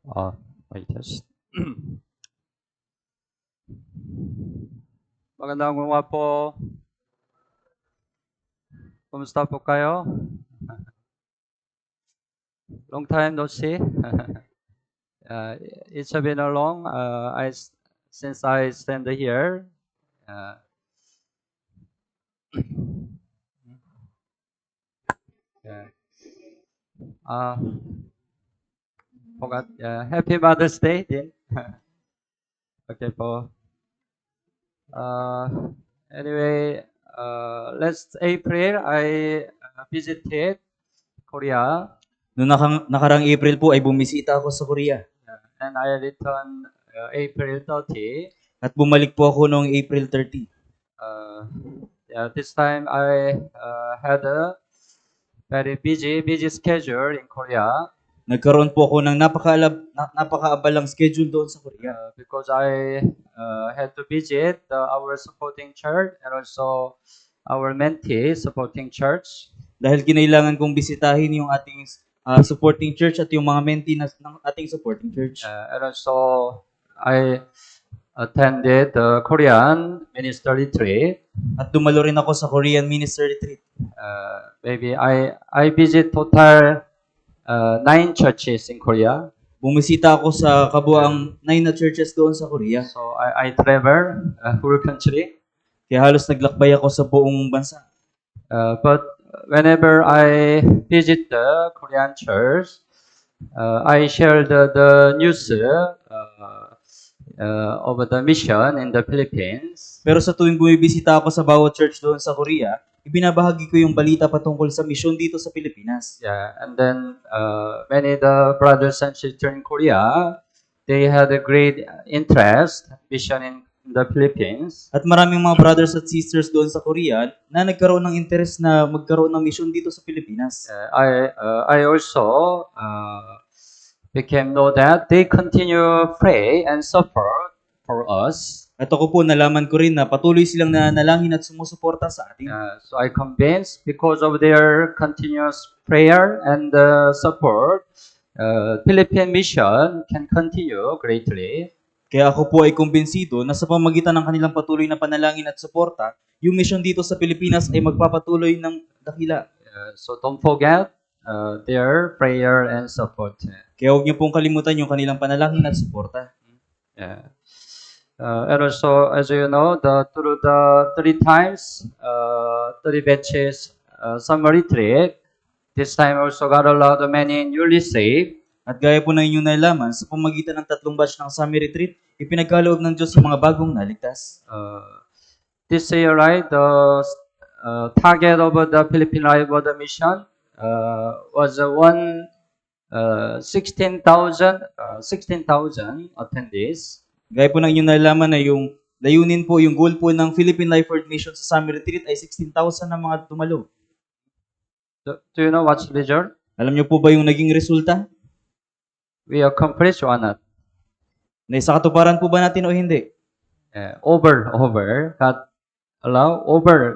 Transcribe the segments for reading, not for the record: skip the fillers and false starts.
Wait just. Magandang umaga po. Kumusta po kayo? Long time no see. It's been a long since I stand here. Forgot. Happy Mother's Day din. Okay po. Anyway, last April I visited Korea. Noong nakarang April po ay bumisita ako sa Korea. And I returned April 30. At bumalik po ako noong April 30. This time I had a very busy schedule in Korea. Nagkaroon po ako ng napakaabalang schedule doon sa Korea. Because I had to visit our supporting church and also our mentee supporting church. Dahil kinailangan kong bisitahin yung ating supporting church at yung mga mentee ng ating supporting church. And also I attended the Korean minister retreat. At dumalo rin ako sa Korean minister retreat. Maybe I visit total 9 churches in Korea. Bumisita ako sa kabuang 9 na churches doon sa Korea. So I travel whole country. Kaya halos naglakbay ako sa buong bansa. But whenever I visit the Korean church, I share the news of the mission in the Philippines. Pero sa tuwing bumibisita ako sa bawat church doon sa Korea, ibinabahagi ko yung balita patungkol sa misyon dito sa Pilipinas. Yeah, and then many the brothers and sisters in Korea, they had a great interest mission in the Philippines. At maraming mga brothers at sisters doon sa Korea na nagkaroon ng interest na magkaroon ng misyon dito sa Pilipinas. I also became know that they continue pray and support for us. At ako po nalaman ko rin na patuloy silang nanalangin at sumusuporta sa atin. So I convinced because of their continuous prayer and support, Philippine mission can continue greatly. Kaya ako po ay kumbinsido na sa pamagitan ng kanilang patuloy na panalangin at suporta, yung mission dito sa Pilipinas ay magpapatuloy ng dakila. So don't forget their prayer and support. Kaya huwag niyo pong kalimutan yung kanilang panalangin at suporta. And also, as you know, through the 3 times, 3 batches summer retreat, this time also got a lot of many newly saved. At gaya po ng inyong nalaman, sa pamagitan ng 3 batch ng summer retreat, ipinagkaloob ng Diyos yung mga bagong naligtas. This year, right, the target of the Philippine Life Water Mission was 16,000 attendees. Gaya po ng inyong nalaman na yung layunin po, yung goal po ng Philippine Life World Mission sa Summer Retreat ay 16,000 na mga tumalo. Do you know what's the result? Alam niyo po ba yung naging resulta? We accomplished or not? Naisakatuparan po ba natin o hindi? Over.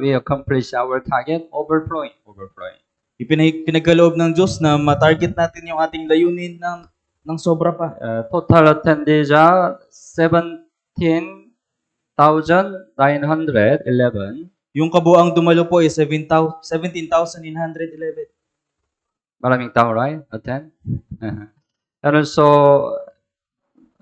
We accomplished our target, overflowing. Pinagkaloob ng Diyos na ma-target natin yung ating layunin ng sobra pa. Total attendees are 17,911. Yung kabuang dumalo po ay 17,911. Maraming tao, right? Attend. And also,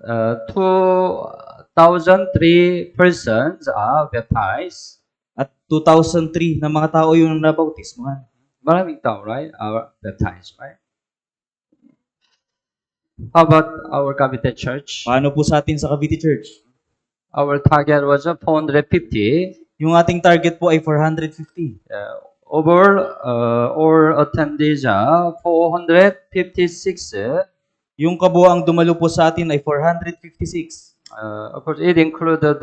2,003 persons are baptized. At 2,003 na mga tao yung nabautismuhan. Maraming tao, right? Are baptized, right? How about our Cavite Church? Paano po sa atin sa Cavite Church? Our target was 450. Yung ating target po ay 450. Overall, all attendees are 456. Yung kabuang dumalo po sa atin ay 456. Of course, it included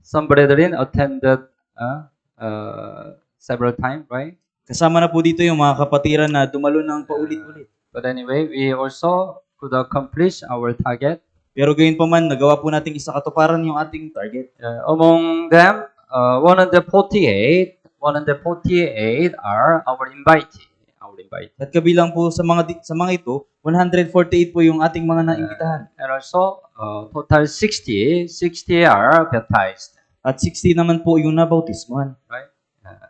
some brethren attended several times, right? Kasama na po dito yung mga kapatiran na dumalo ng paulit-ulit. But anyway, we also could accomplish our target. Pero gayon pa man, nagawa po nating isakatuparan yung ating target. Among them, 148 are our invitee. all invited. At kabilang po sa mga ito, 148 po yung ating mga naimbitahan. And also, total 60 are baptized. At 60 naman po yung nabautismuhan. Right?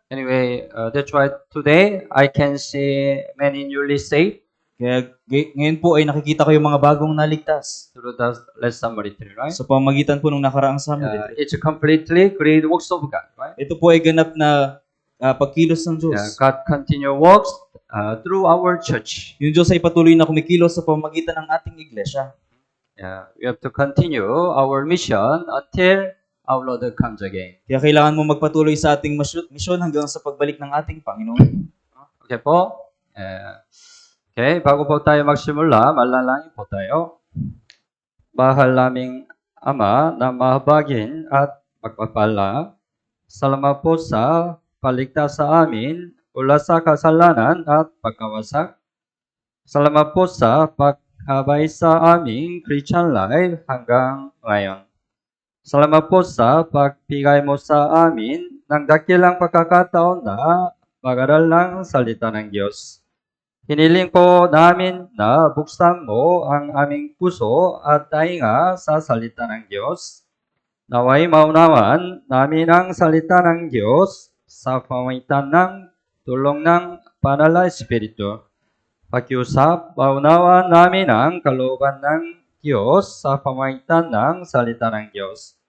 Anyway, that's why today I can see many newly saved Kaya ngayon po ay nakikita ko yung mga bagong naligtas through the Last Samaritan, right? sa pamamagitan po ng nakaraang Samaritan. It's completely great works of God, right? Ito po ay ganap na pagkilos ng Diyos. God continue works through our church. Yung Diyos ay patuloy na kumikilos sa pamamagitan ng ating iglesia. We have to continue our mission until our Lord comes again. Kaya kailangan mo magpatuloy sa ating misyon hanggang sa pagbalik ng ating Panginoon. Okay po? Okay, bago po tayo magsimula, manalangin po tayo. Mahal naming Ama na mahabagin at magpapala, salamat po sa paligtas sa amin mula sa kasalanan at pagkawasak. Salamat po sa paghabay sa aming Christian life hanggang ngayon. Salamat po sa pagbigay mo sa amin ng dakilang pagkakataon na mag-aral ng salita ng Diyos. Hiniling po namin na buksan mo ang aming puso at tainga sa salita ng Diyos. Naway maunawan namin ang salita ng Diyos sa pamamagitan ng tulong ng Banal na Espiritu. Pakiusap, maunawan namin ang kalooban ng Diyos sa pamamagitan ng salita ng Diyos.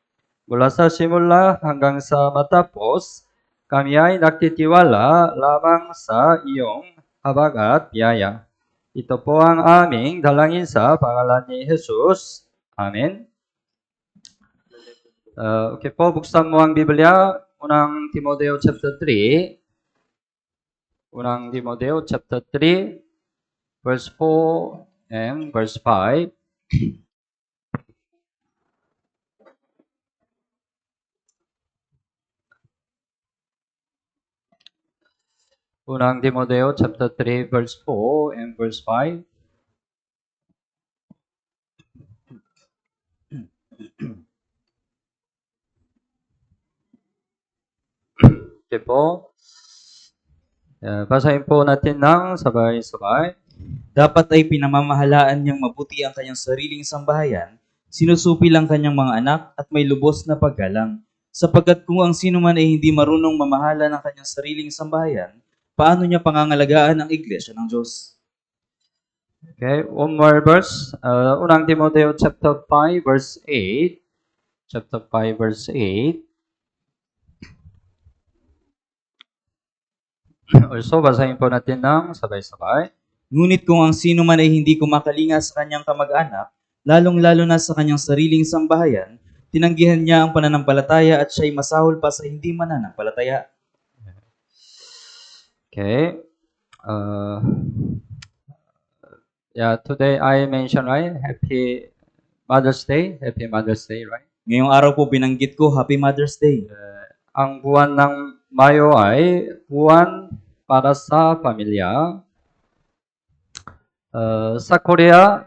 Mula sa simula hanggang sa matapos, kami ay nagtitiwala lamang sa iyong habag at biyaya. Ito po ang aming dalangin sa pangalan ni Jesus. Amen. Okay po, buksan mo ang Biblia. Unang Timoteo chapter 3. Unang Timoteo chapter 3, verse 4 and verse 5. Unang Timoteo chapter 3 verse 4 and verse 5. Okay po. Basahin po natin ng sabay-sabay. Dapat ay pinamamahalaan niyang mabuti ang kanyang sariling sambahayan, sinusupil ang kanyang mga anak at may lubos na paggalang. Sapagkat kung ang sino man ay hindi marunong mamahala ng kanyang sariling sambahayan, paano niya pangangalagaan ang iglesia ng Diyos? Okay, one more verse. Unang Timoteo chapter 5 verse 8. Chapter 5 verse 8. Also, basahin po natin ng sabay-sabay. Ngunit kung ang sino man ay hindi kumakalinga sa kanyang kamag-anak, lalong-lalo na sa kanyang sariling sambahayan, tinanggihan niya ang pananampalataya at siya'y masahol pa sa hindi mananampalataya. Okay. Today I mentioned, right? Happy Mother's Day. Happy Mother's Day, right? Ngayong araw po binanggit ko, Happy Mother's Day. Ang buwan ng Mayo ay buwan para sa pamilya. Sa Korea,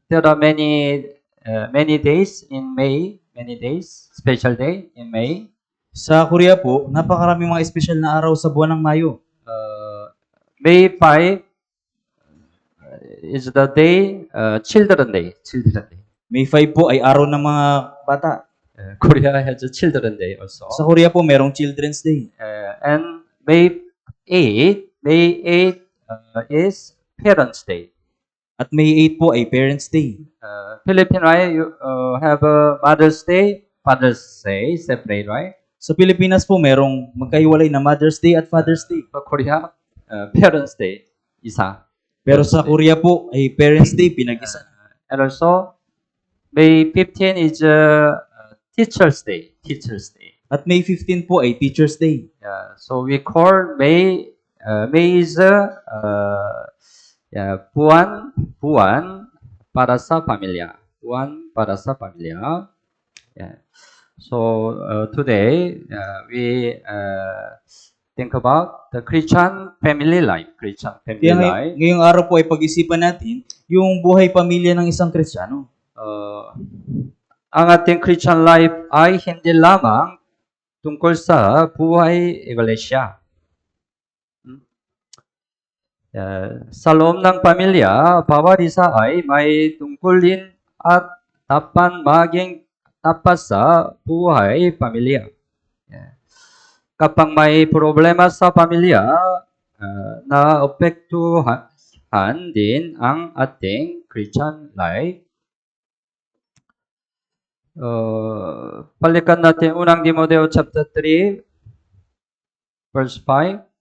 there are many days in May, special day in May. Sa Korea po, napakaraming mga espesyal na araw sa buwan ng Mayo. May 5 is the day, Children Day. May 5 po ay araw ng mga bata. Korea has a Children Day also. Sa Korea po, merong Children's Day. And May 8 is Parents' Day. At May 8 po ay Parents' Day. Philippine, right? You have a Mother's Day, Father's Day, separate, right? Sa Pilipinas po, merong magkahiwalay na Mother's Day at Father's Day. Sa Korea, Parents' Day, isa. Pero sa Korea po, ay Parents' Day, pinag-isa. And also, May 15 is Teacher's Day. At May 15 po ay Teacher's Day. So we call May is buwan para sa pamilya. Buwan para sa pamilya. So today we think about the Christian family life. Kaya ngayong araw po ay pag-isipan natin yung buhay pamilya ng isang Kristiyano. Ang ating Christian life ay hindi lamang tungkol sa buhay iglesia. Sa loob ng pamilya, bawat isa ay may tungkulin at dapat maging tapat sa buhay pamilya. Kapag may problema sa pamilya, naapektuhan din ang ating Christian life. Balikan natin unang Timoteo chapter 3, verse 5.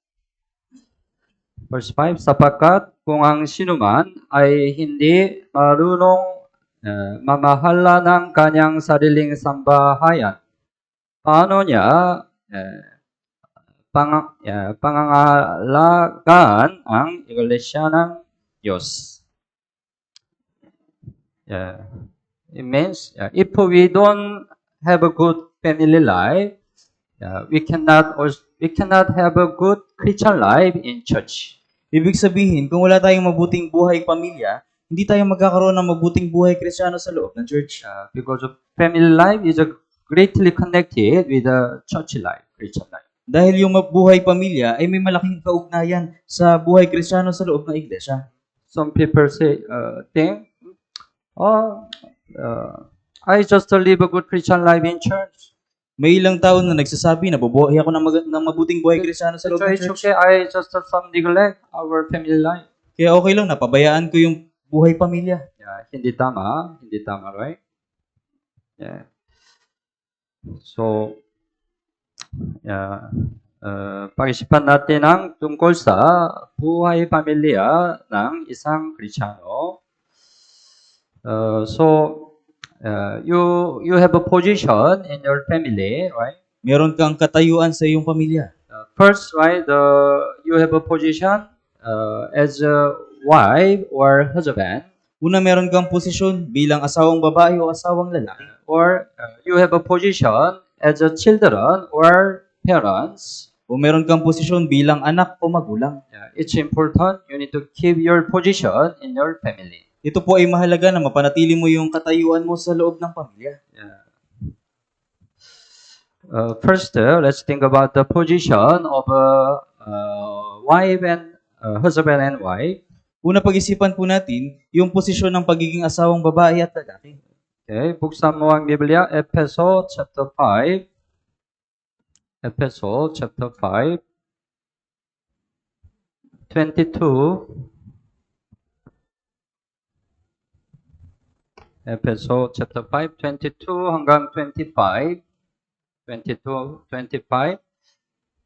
Verse 5, sapagkat kung ang sinuman ay hindi marunong mamahala ng kanyang sariling sambahayan, paano niya pangangalagaan ang iglesia ng Diyos? It means if we don't have a good family life, we cannot have a good Christian life in church. Ibig sabihin, kung wala tayong mabuting buhay pamilya, hindi tayo magkakaroon ng mabuting buhay Kristiyano sa loob ng church. Because of family life is greatly connected with the church life, Christian life. Dahil yung buhay pamilya ay may malaking kaugnayan sa buhay Kristiyano sa loob ng iglesia. Some people think, I just live a good Christian life in church. May ilang tao na nagsasabi na bubuhay ako ng mabuting buhay Kristiyano sa loob ng It's church. okay, I just some neglect our family life. Kaya okay lang, napabayaan ko yung buhay pamilya. Hindi tama, right? So, pag-isipan natin ang tungkol sa buhay pamilya ng isang Kristiyano. You have a position in your family, right? Meron kang katayuan sa iyong pamilya. First, right, you have a position as a wife or husband, Una, meron kang posisyon bilang asawang babae o asawang lalaki. or you have a position as a children or parents. O meron kang posisyon bilang anak o magulang. It's important. You need to keep your position in your family. Ito po ay mahalaga na mapanatili mo yung katayuan mo sa loob ng pamilya. First, let's think about the position of a wife and husband and wife. Una, pag-isipan po natin yung posisyon ng pagiging asawang babae at lalaki. Okay, buksan mo ang Biblia, Efeso chapter 5. Efeso chapter 5, 22. Efeso chapter 5, 22 hanggang 25. 22, 25.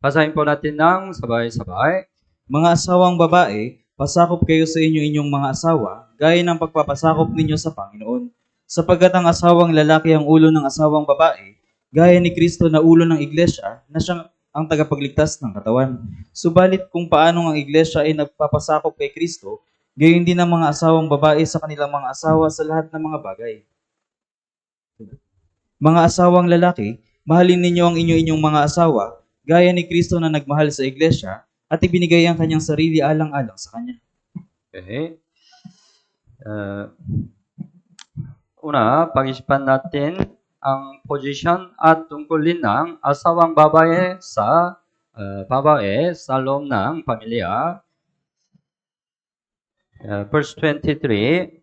Basahin po natin ng sabay-sabay. Mga asawang babae, pasakop kayo sa inyong mga asawa, gaya ng pagpapasakop ninyo sa Panginoon. Sapagkat ang asawang lalaki ang ulo ng asawang babae, gaya ni Kristo na ulo ng iglesia, na siyang ang tagapagligtas ng katawan. Subalit kung paano ang iglesia ay nagpapasakop kay Kristo, gayon din ang mga asawang babae sa kanilang mga asawa sa lahat ng mga bagay. Mga asawang lalaki, mahalin ninyo ang inyong mga asawa, gaya ni Kristo na nagmahal sa iglesia, at ibinigay ang kanyang sarili alang-alang sa kanya. Okay. Una, pag-isipan natin ang position at tungkulin ng asawang babae sa loob ng pamilya. Verse 23,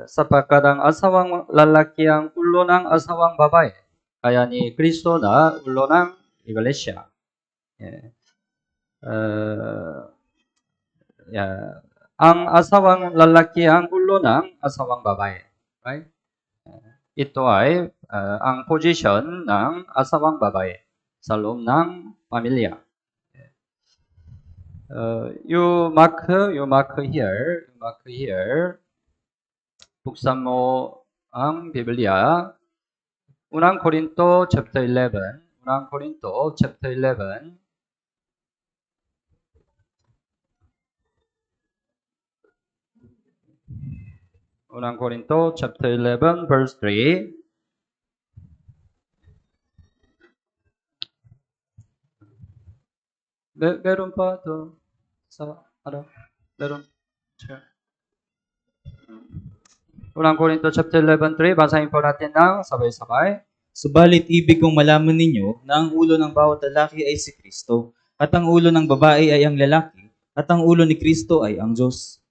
sapagkat ang asawang lalaki ang ulo ng asawang babae, kaya ni Kristo na ulo ng iglesia. Ang asawang lalaki ang ulo ng asawang babae. Right? Ito ay ang position ng asawang babae sa loob ng pamilya. You mark here. Buksan mo ang Biblia. Unang Korinto chapter 11. Unang Korinto chapter 11. Unang Korinto chapter 11 verse 3. Meron pa to sa meron. Sure. Unang Korinto chapter 11:3, basahin po natin ng sabay-sabay. Subalit ibig kong malaman ninyo na ang ulo ng bawat lalaki ay si Kristo, at ang ulo ng babae ay ang lalaki, at ang ulo ni Kristo ay ang Diyos.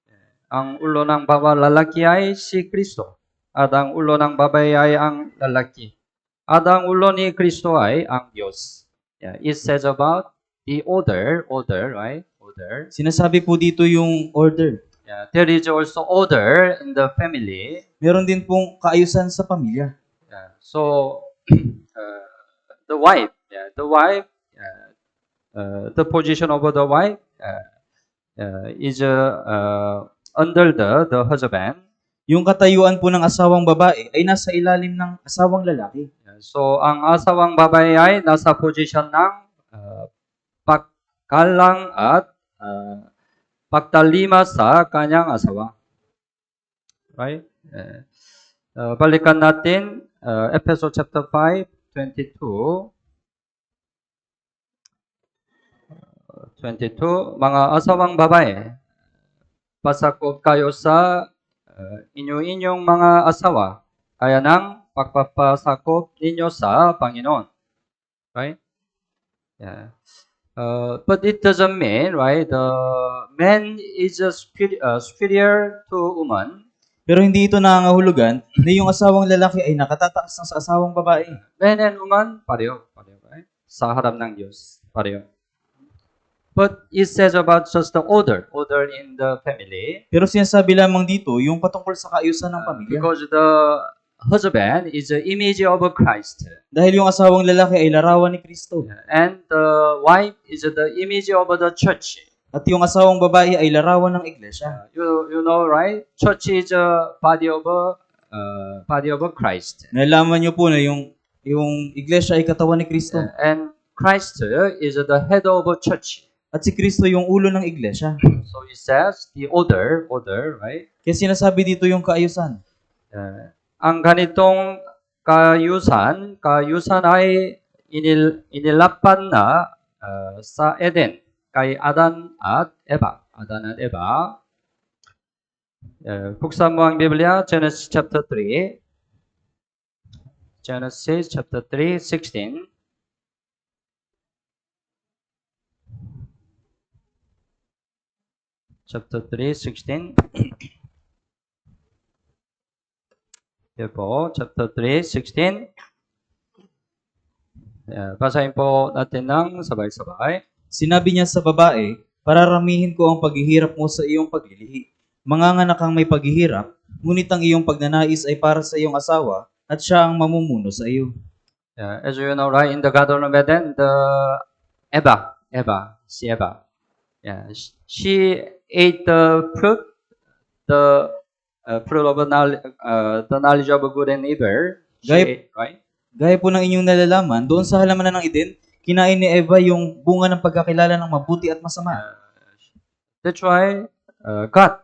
Ang ulo ng bawat lalaki ay si Kristo. At ang ulo ng babae ay ang lalaki. At ang ulo ni Kristo ay ang Diyos. Yeah, it says about the order, right? Order. Sinasabi po dito yung order. Yeah, there is also order in the family. Meron din pong kaayusan sa pamilya. Yeah, so the wife, the position of the wife is under the husband. Yung katayuan po ng asawang babae ay nasa ilalim ng asawang lalaki. So, ang asawang babae ay nasa position ng paggalang at pagtalima sa kanyang asawa. Right? Balikan natin Ephesians chapter 5, 22. 22, mga asawang babae, pasakop kayo sa inyong mga asawa, kaya ng pagpapasakop ninyo sa Panginoon. Right? Yeah. But it doesn't mean, right, the man is superior to woman. Pero hindi ito nangangahulugan na yung asawang lalaki ay nakatataas na sa asawang babae. Man and woman, pareho, right? Sa harap ng Diyos, pareho. But it says about just the order in the family. Pero sinasabi lamang dito yung patungkol sa kaayusan ng pamilya. Because the husband is the image of Christ. Dahil yung asawang lalaki ay larawan ni Kristo. And the wife is the image of the church. At yung asawang babae ay larawan ng iglesia. You know, right? Church is a body of Christ. Nalaman niyo po na yung iglesia ay katawan ni Kristo. And Christ is the head of a church. At si Kristo yung ulo ng iglesia. So it says the order, right? Kaya sinasabi dito yung kaayusan. Ang ganitong kaayusan ay inilapan na sa Eden kay Adan at Eva. Buksan mo ang Biblia, Genesis chapter 3. Genesis chapter 3, 16. Chapter 3, 16. Yan po, chapter 3, 16. Basahin po natin ng sabay-sabay. Sinabi niya sa babae, pararamihin ko ang paghihirap mo sa iyong paglilihi. Manganganak kang may paghihirap, ngunit ang iyong pagnanais ay para sa iyong asawa at siya ang mamumuno sa iyo. As you know, right, in the Garden of Eden, Eva. Yeah, she ate the fruit of the knowledge of good and evil. She ate, right? Gaya po ng inyong nalalaman, doon sa halamanan ng Eden, kinain ni Eva yung bunga ng pagkakilala ng mabuti at masama. That's why God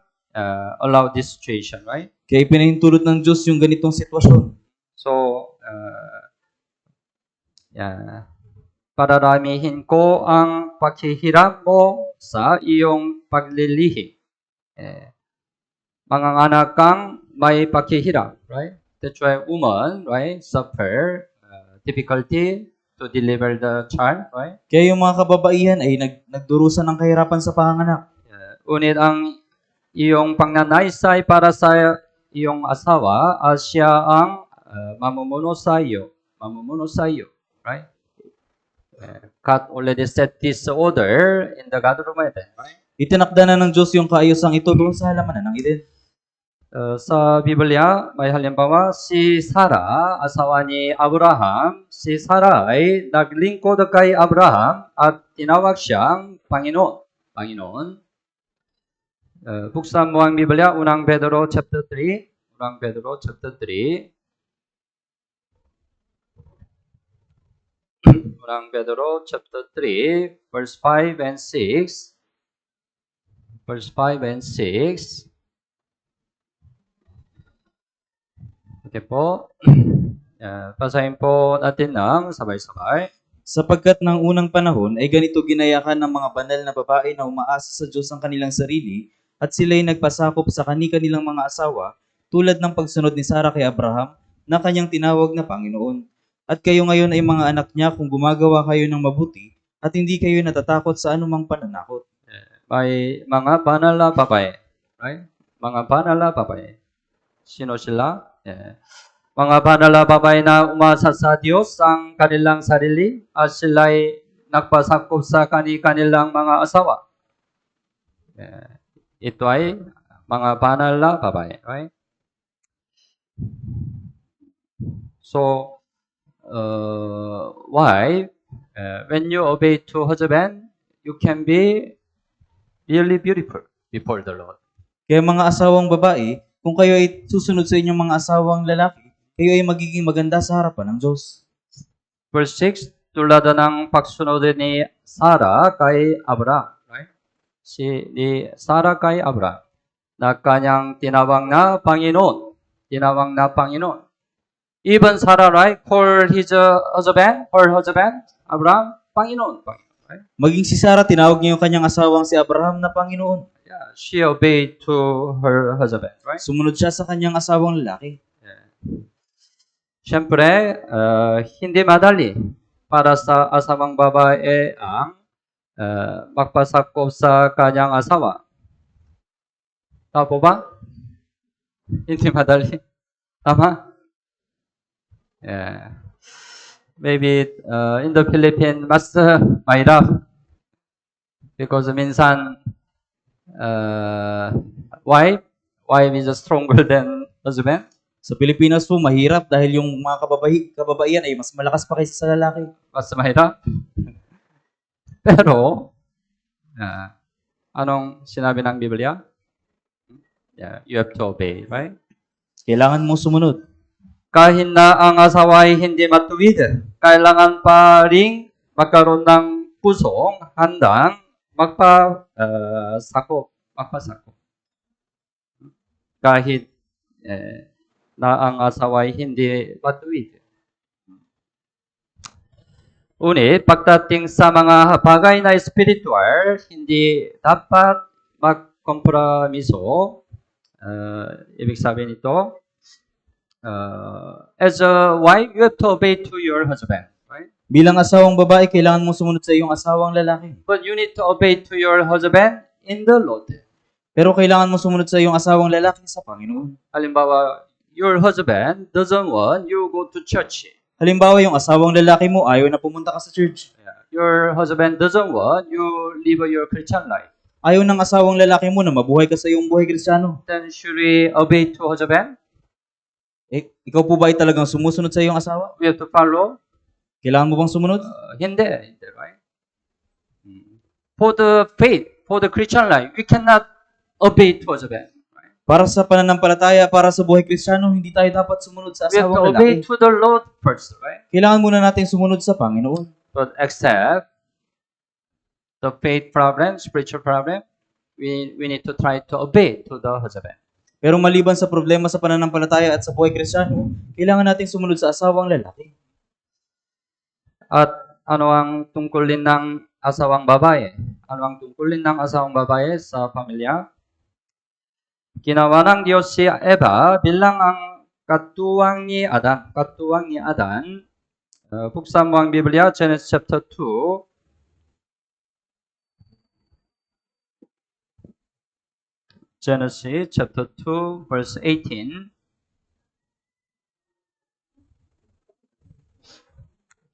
allowed this situation, right? Kaya pinahintulot ng Diyos yung ganitong sitwasyon. So, pararamihin ko ang paghihirap mo sa iyong paglilihi. Manganganak kang may paghihirap, right? That's why woman, right, suffer difficulty to deliver the child, right? Kaya yung mga kababaihan ay nagdurusan ng kahirapan sa panganganak. Unit ang iyong pangnanais ay para sa iyong asawa at siya ang mamumuno sa iyo, right? God already set this order in the Garden of Eden, right? Itinakda na ng Diyos yung kaayusang ito doon sa halamanan ng Eden. Sa Biblia, may halimbawa, si Sarah, asawa ni Abraham, si Sarah ay naglingkod kay Abraham at tinawag siyang Panginoon. Buksan mo ang Biblia, unang Pedro chapter 3. Unang Pedro chapter 3. Unang Pedro chapter 3, verse 5 and 6. Verse 5 and 6. Okay po. Basahin po natin ng sabay-sabay. Sapagkat ng unang panahon ay ganito ginayakan ng mga banal na babae na umaasa sa Diyos ang kanilang sarili at sila'y nagpasakop sa kanilang mga asawa tulad ng pagsunod ni Sarah kay Abraham na kanyang tinawag na Panginoon. At kayo ngayon ay mga anak niya kung gumagawa kayo ng mabuti at hindi kayo natatakot sa anumang pananakot. ay mga banal na babae. Right? Mga banal na babae. Sino sila? Mga banal na babae na umasa sa Diyos ang kanilang sarili at sila'y nagpasakop sa kanilang mga asawa. Ito ay mga banal na babae. Right? So, wife, when you obey to husband, you can be really beautiful before the Lord. Kaya mga asawang babae, kung kayo ay susunod sa inyong mga asawang lalaki, kayo ay magiging maganda sa harapan ng Diyos. Verse 6, tulad ng pagsunod ni Sarah kay Abraham. Right? Ni Sarah kay Abraham na kanyang tinawag na Panginoon. Tinawag na Panginoon. Even Sarah, right, called her husband, Abraham, Panginoon. Right? Maging si Sarah, tinawag niya yung kanyang asawang si Abraham na Panginoon. Yeah, she obeyed to her husband. Right? Sumunod siya sa kanyang asawang lalaki. Siyempre, hindi madali para sa asawang babae ang magpasakop sa kanyang asawa. Tama po ba? Hindi madali. Tama? Yeah. Maybe in the Philippines, mas mahirap. Because minsan, wife is stronger than husband. Sa Pilipinas po, mahirap dahil yung mga kababaihan ay mas malakas pa kaysa sa lalaki. Mas mahirap. Pero, anong sinabi ng Biblia? Yeah, you have to obey, right? Kailangan mo sumunod. Kahit na ang asawa ay hindi matuwid, kailangan pa ring magkaroon ng pusong handang magpasakop. Kahit na ang asawa ay hindi matuwid. Ngunit, pagdating sa mga bagay na spiritual, hindi dapat magkompromiso. Ibig sabihin nito, as a wife, you have to obey to your husband. Right? Bilang asawang babae, kailangan mo sumunod sa iyong asawang lalaki. But you need to obey to your husband in the Lord. Pero kailangan mo sumunod sa iyong asawang lalaki sa Panginoon. Halimbawa, your husband doesn't want you go to church. Halimbawa, yung asawang lalaki mo ayaw na pumunta ka sa church. Your husband doesn't want you live your Christian life. Ayaw ng asawang lalaki mo na mabuhay ka sa iyong buhay Kristiyano. Then should we obey to husband? Ikaw po ba ay talagang sumusunod sa iyong asawa? We have to follow? Kailangan mo bang sumunod? Hindi, right? For the faith, for the Christian life, we cannot obey to husband. Para sa pananampalataya, para sa buhay Kristiyano, hindi tayo dapat sumunod sa We have to asawang obey lalaki. to the Lord first, right? Kailangan muna natin sumunod sa Panginoon. But except the faith problem, spiritual problem, we need to try to obey to the husband. Pero maliban sa problema sa pananampalataya at sa buhay Kristiyano, kailangan natin sumunod sa asawang lalaki. At ano ang tungkulin ng asawang babae? Ano ang tungkulin ng asawang babae sa pamilya? Ginawa ng Diyos si Eva bilang ang katuwang ni Adan. Buksan mo ang Biblia, Genesis chapter 2. Genesis chapter 2, verse 18.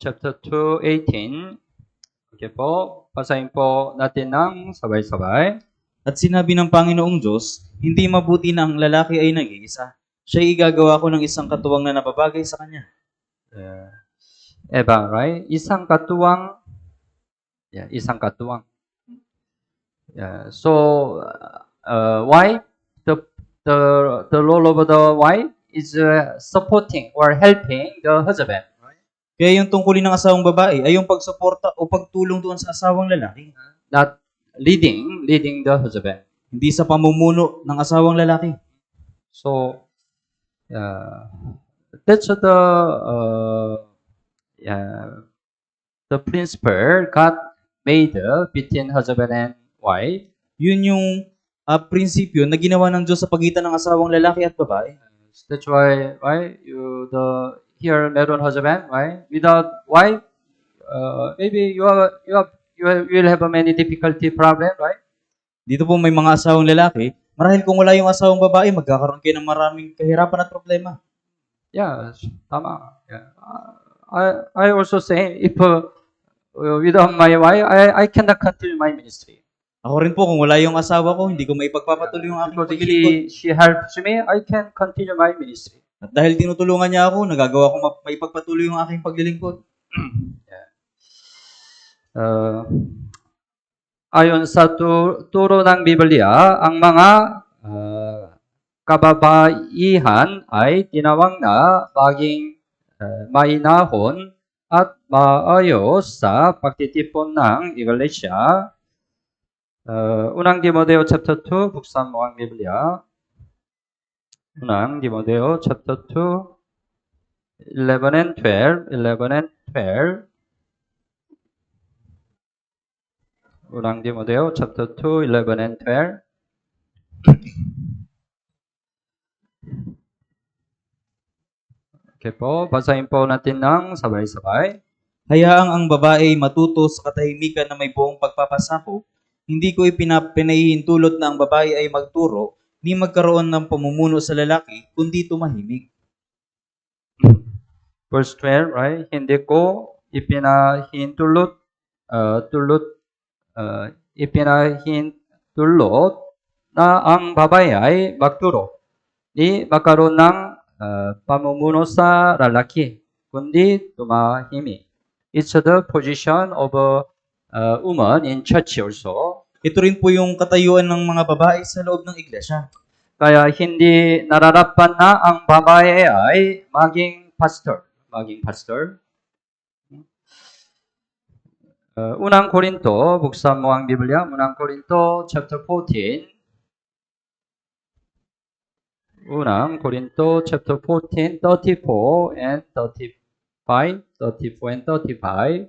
Chapter 2, 18. Okay po, basahin po natin ng sabay-sabay. At sinabi ng Panginoong Diyos, hindi mabuti na ang lalaki ay nag-iisa. Siya'y igagawa ko ng isang katuwang na nababagay sa kanya. Eva, right? Isang katuwang. Isang katuwang. So, wife, the role of the wife is supporting or helping the husband. Kaya yung tungkulin ng asawang babae ay yung pagsuporta o pagtulong doon sa asawang lalaki. Not leading the husband. Hindi sa pamumuno ng asawang lalaki. So, that's the principle God made between husband and wife. Yun yung prinsipyo na ginawa ng Diyos sa pagitan ng asawang lalaki at babae. That's why, here meron husband, right? Without wife, maybe you will have many difficulty problem, right? Dito po may mga asawang lalaki, marahil kung wala yung asawang babae, magkakaroon kayo ng maraming kahirapan at problema. Yeah, tama. Yeah. I also say if without my wife, I cannot continue my ministry. Ako rin po, kung wala yung asawa ko, hindi ko maipagpapatuloy yung aking Because paglilingkod. she helps me, I can continue my ministry. At dahil tinutulungan niya ako, nagagawa ko maipagpatuloy yung aking paglilingkod. Ayon sa turo ng Biblia, ang mga kababaihan ay tinawag na maging mainahon at maayos sa pagtitipon ng iglesia. Unang Timoteo chapter 2, buksan mo ang Biblia. Unang Timoteo chapter 2, 11 and 12, 11 and 12. Unang Timoteo chapter 2, 11 and 12. Okay po, basahin po natin ng sabay-sabay. Hayaang ang babae matuto sa katahimikan na may buong pagpapasakop. Hindi ko pinahihintulot na ang babae ay magturo, ni magkaroon ng pamumuno sa lalaki, kundi tumahimik. Verse 12, right? Hindi ko ipinahintulot na ang babae ay magturo, ni magkaroon ng pamumuno sa lalaki, kundi tumahimik. It's the position of a woman in church also. Ito rin po yung katayuan ng mga babae sa loob ng iglesia. Kaya hindi nararapat na ang babae ay maging pastor. Unang Korinto, buksan mo ang Biblia. Unang Korinto chapter 14. Unang Korinto chapter 14, 34 and 35. 34 and 35.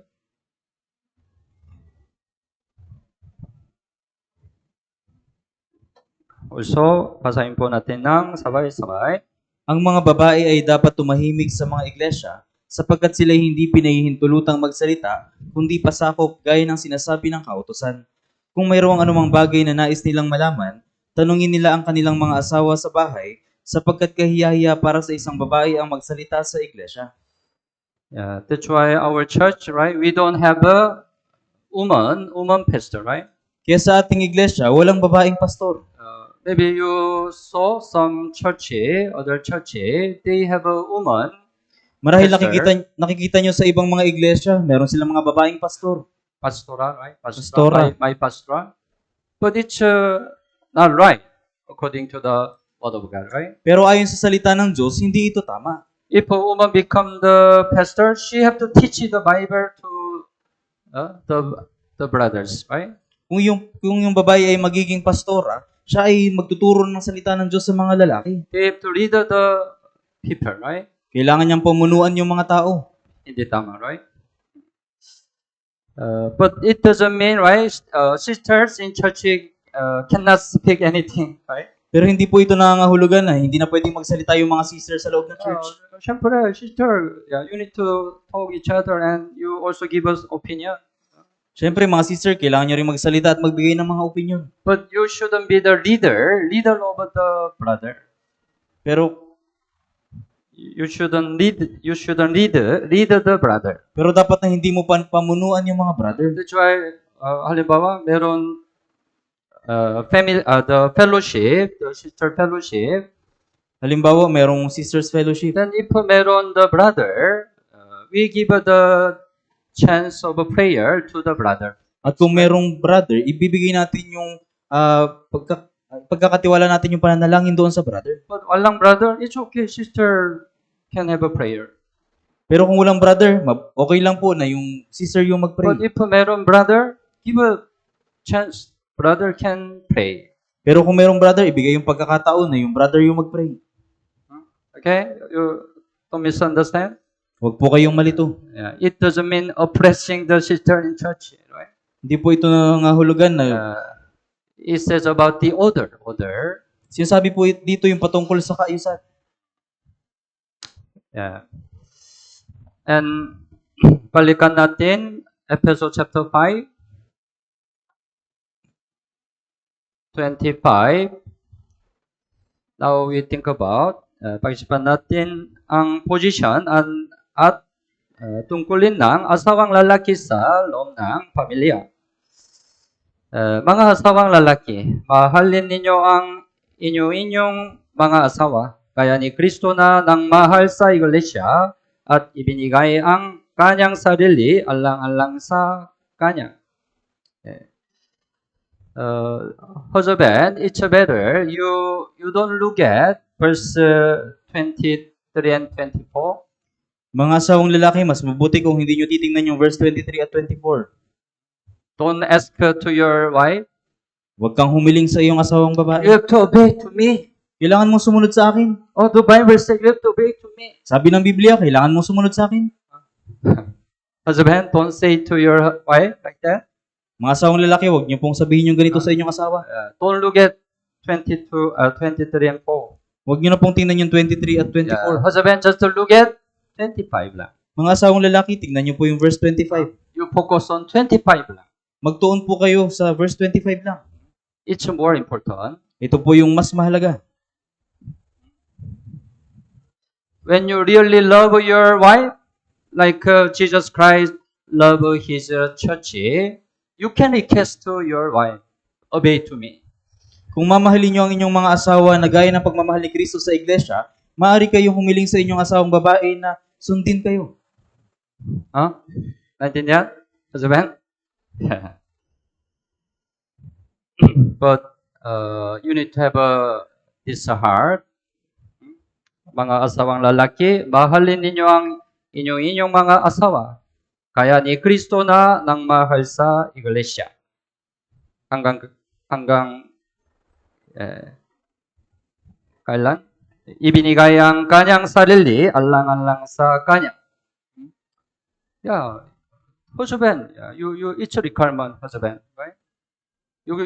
Also, basahin po natin ng sabay-sabay. Ang mga babae ay dapat tumahimik sa mga iglesia sapagkat sila hindi pinahihintulutang magsalita, kundi pasakop gaya ng sinasabi ng kautusan. Kung mayroong anumang bagay na nais nilang malaman, tanungin nila ang kanilang mga asawa sa bahay sapagkat kahiyahiya para sa isang babae ang magsalita sa iglesia. Yeah, that's why our church, right? We don't have a woman pastor, right? Kaya sa ating iglesia, walang babaeng pastor. Maybe you saw some other churches, they have a woman. Marahil pastor. nakikita nyo sa ibang mga iglesia, meron silang mga babaeng pastor. Pastora, right? Pastora. My pastora. But it's not right according to the word of God, right? Pero ayon sa salita ng Diyos, hindi ito tama. If a woman become the pastor, she have to teach the Bible to the brothers, right? Kung yung babae ay magiging pastora, siya ay magtuturo ng salita ng Diyos sa mga lalaki. They have to lead the people, right? Kailangan niyang pamunuan yung mga tao. Hindi tama, right? But it doesn't mean, right? Sisters in church cannot speak anything, right? Pero hindi po ito nangangahulugan na hindi na pwedeng magsalita yung mga sisters sa loob ng church. Siyempre, sister, yeah, you need to talk each other and you also give us opinion. Siyempre, mga sister, kailangan nyo rin magsalita at magbigay ng mga opinion. But you shouldn't be the leader over the brother. Pero You shouldn't lead the brother. pero dapat na hindi mo pamunuan yung mga brother. That's why, halimbawa, meron the fellowship, the sister fellowship. Halimbawa, merong sisters fellowship. Then if meron the brother, we give the chance of a prayer to the brother. At kung merong brother, ibibigay natin yung pagkakatiwala natin yung pananalangin doon sa brother. But walang brother, it's okay, sister can have a prayer. Pero kung walang brother, okay lang po na yung sister yung mag-pray. But if meron brother, give a chance, brother can pray. Pero kung merong brother, ibigay yung pagkakataon na yung brother yung mag-pray. Okay? You don't misunderstand? Huwag po kayong malito. Yeah. It doesn't mean oppressing the sister in church, right? Hindi po ito nangahulugan na It says about the order. sinasabi po dito yung patungkol sa kaayusan. Yeah. And balikan natin Ephesians chapter 5. 25. Now we think about pag-isipan natin ang position at tungkulin ng asawang lalaki sa loob ng pamilya. Mga asawang lalaki, mahalin ninyo ang inyong mga asawa, gaya ni Kristo na nang mahal sa iglesia at ibinigay ang kanyang sarili alang-alang sa kanya. Husband, it's better you don't look at verse 23 and 24. Mga asawang lalaki, mas mabuti kung hindi nyo titingnan yung verse 23 at 24. Don't ask to your wife. Huwag kang humiling sa iyong asawang You babae. have to obey to me. Kailangan mong sumunod sa akin. Oh, the Bible says you have to obey to me. Sabi ng Biblia, kailangan mong sumunod sa akin. Husband, don't say to your wife like that. Mga asawang lalaki, huwag niyo pong sabihin yung ganito sa inyong asawa. Don't look at 23 and 4. Huwag niyo na pong tingnan yung 23 at 24. Husband, just to look at 25 lang. Mga asawang lalaki, tingnan niyo po yung verse 25. You focus on 25 lang. Magtuon po kayo sa verse 25 lang. It's more important. Ito po yung mas mahalaga. When you really love your wife, like Jesus Christ loved his church, you can request to your wife, obey to me. Kung mamahalin niyo ang inyong mga asawa na gaya ng pagmamahal ni Kristo sa iglesia, maaari kayong humiling sa inyong asawang babae na sundin kayo. Huh? Naintindihan? Husband? But you need to have this heart. Mga asawang lalaki, mahalin ninyo ang inyong mga asawa. Kaya ni Kristo na nang mahal sa iglesia. Hanggang kailan? Ibinigay ang kanyang sarili alang-alang sa kanya. Yeah. Husband, it's a requirement, husband, right? You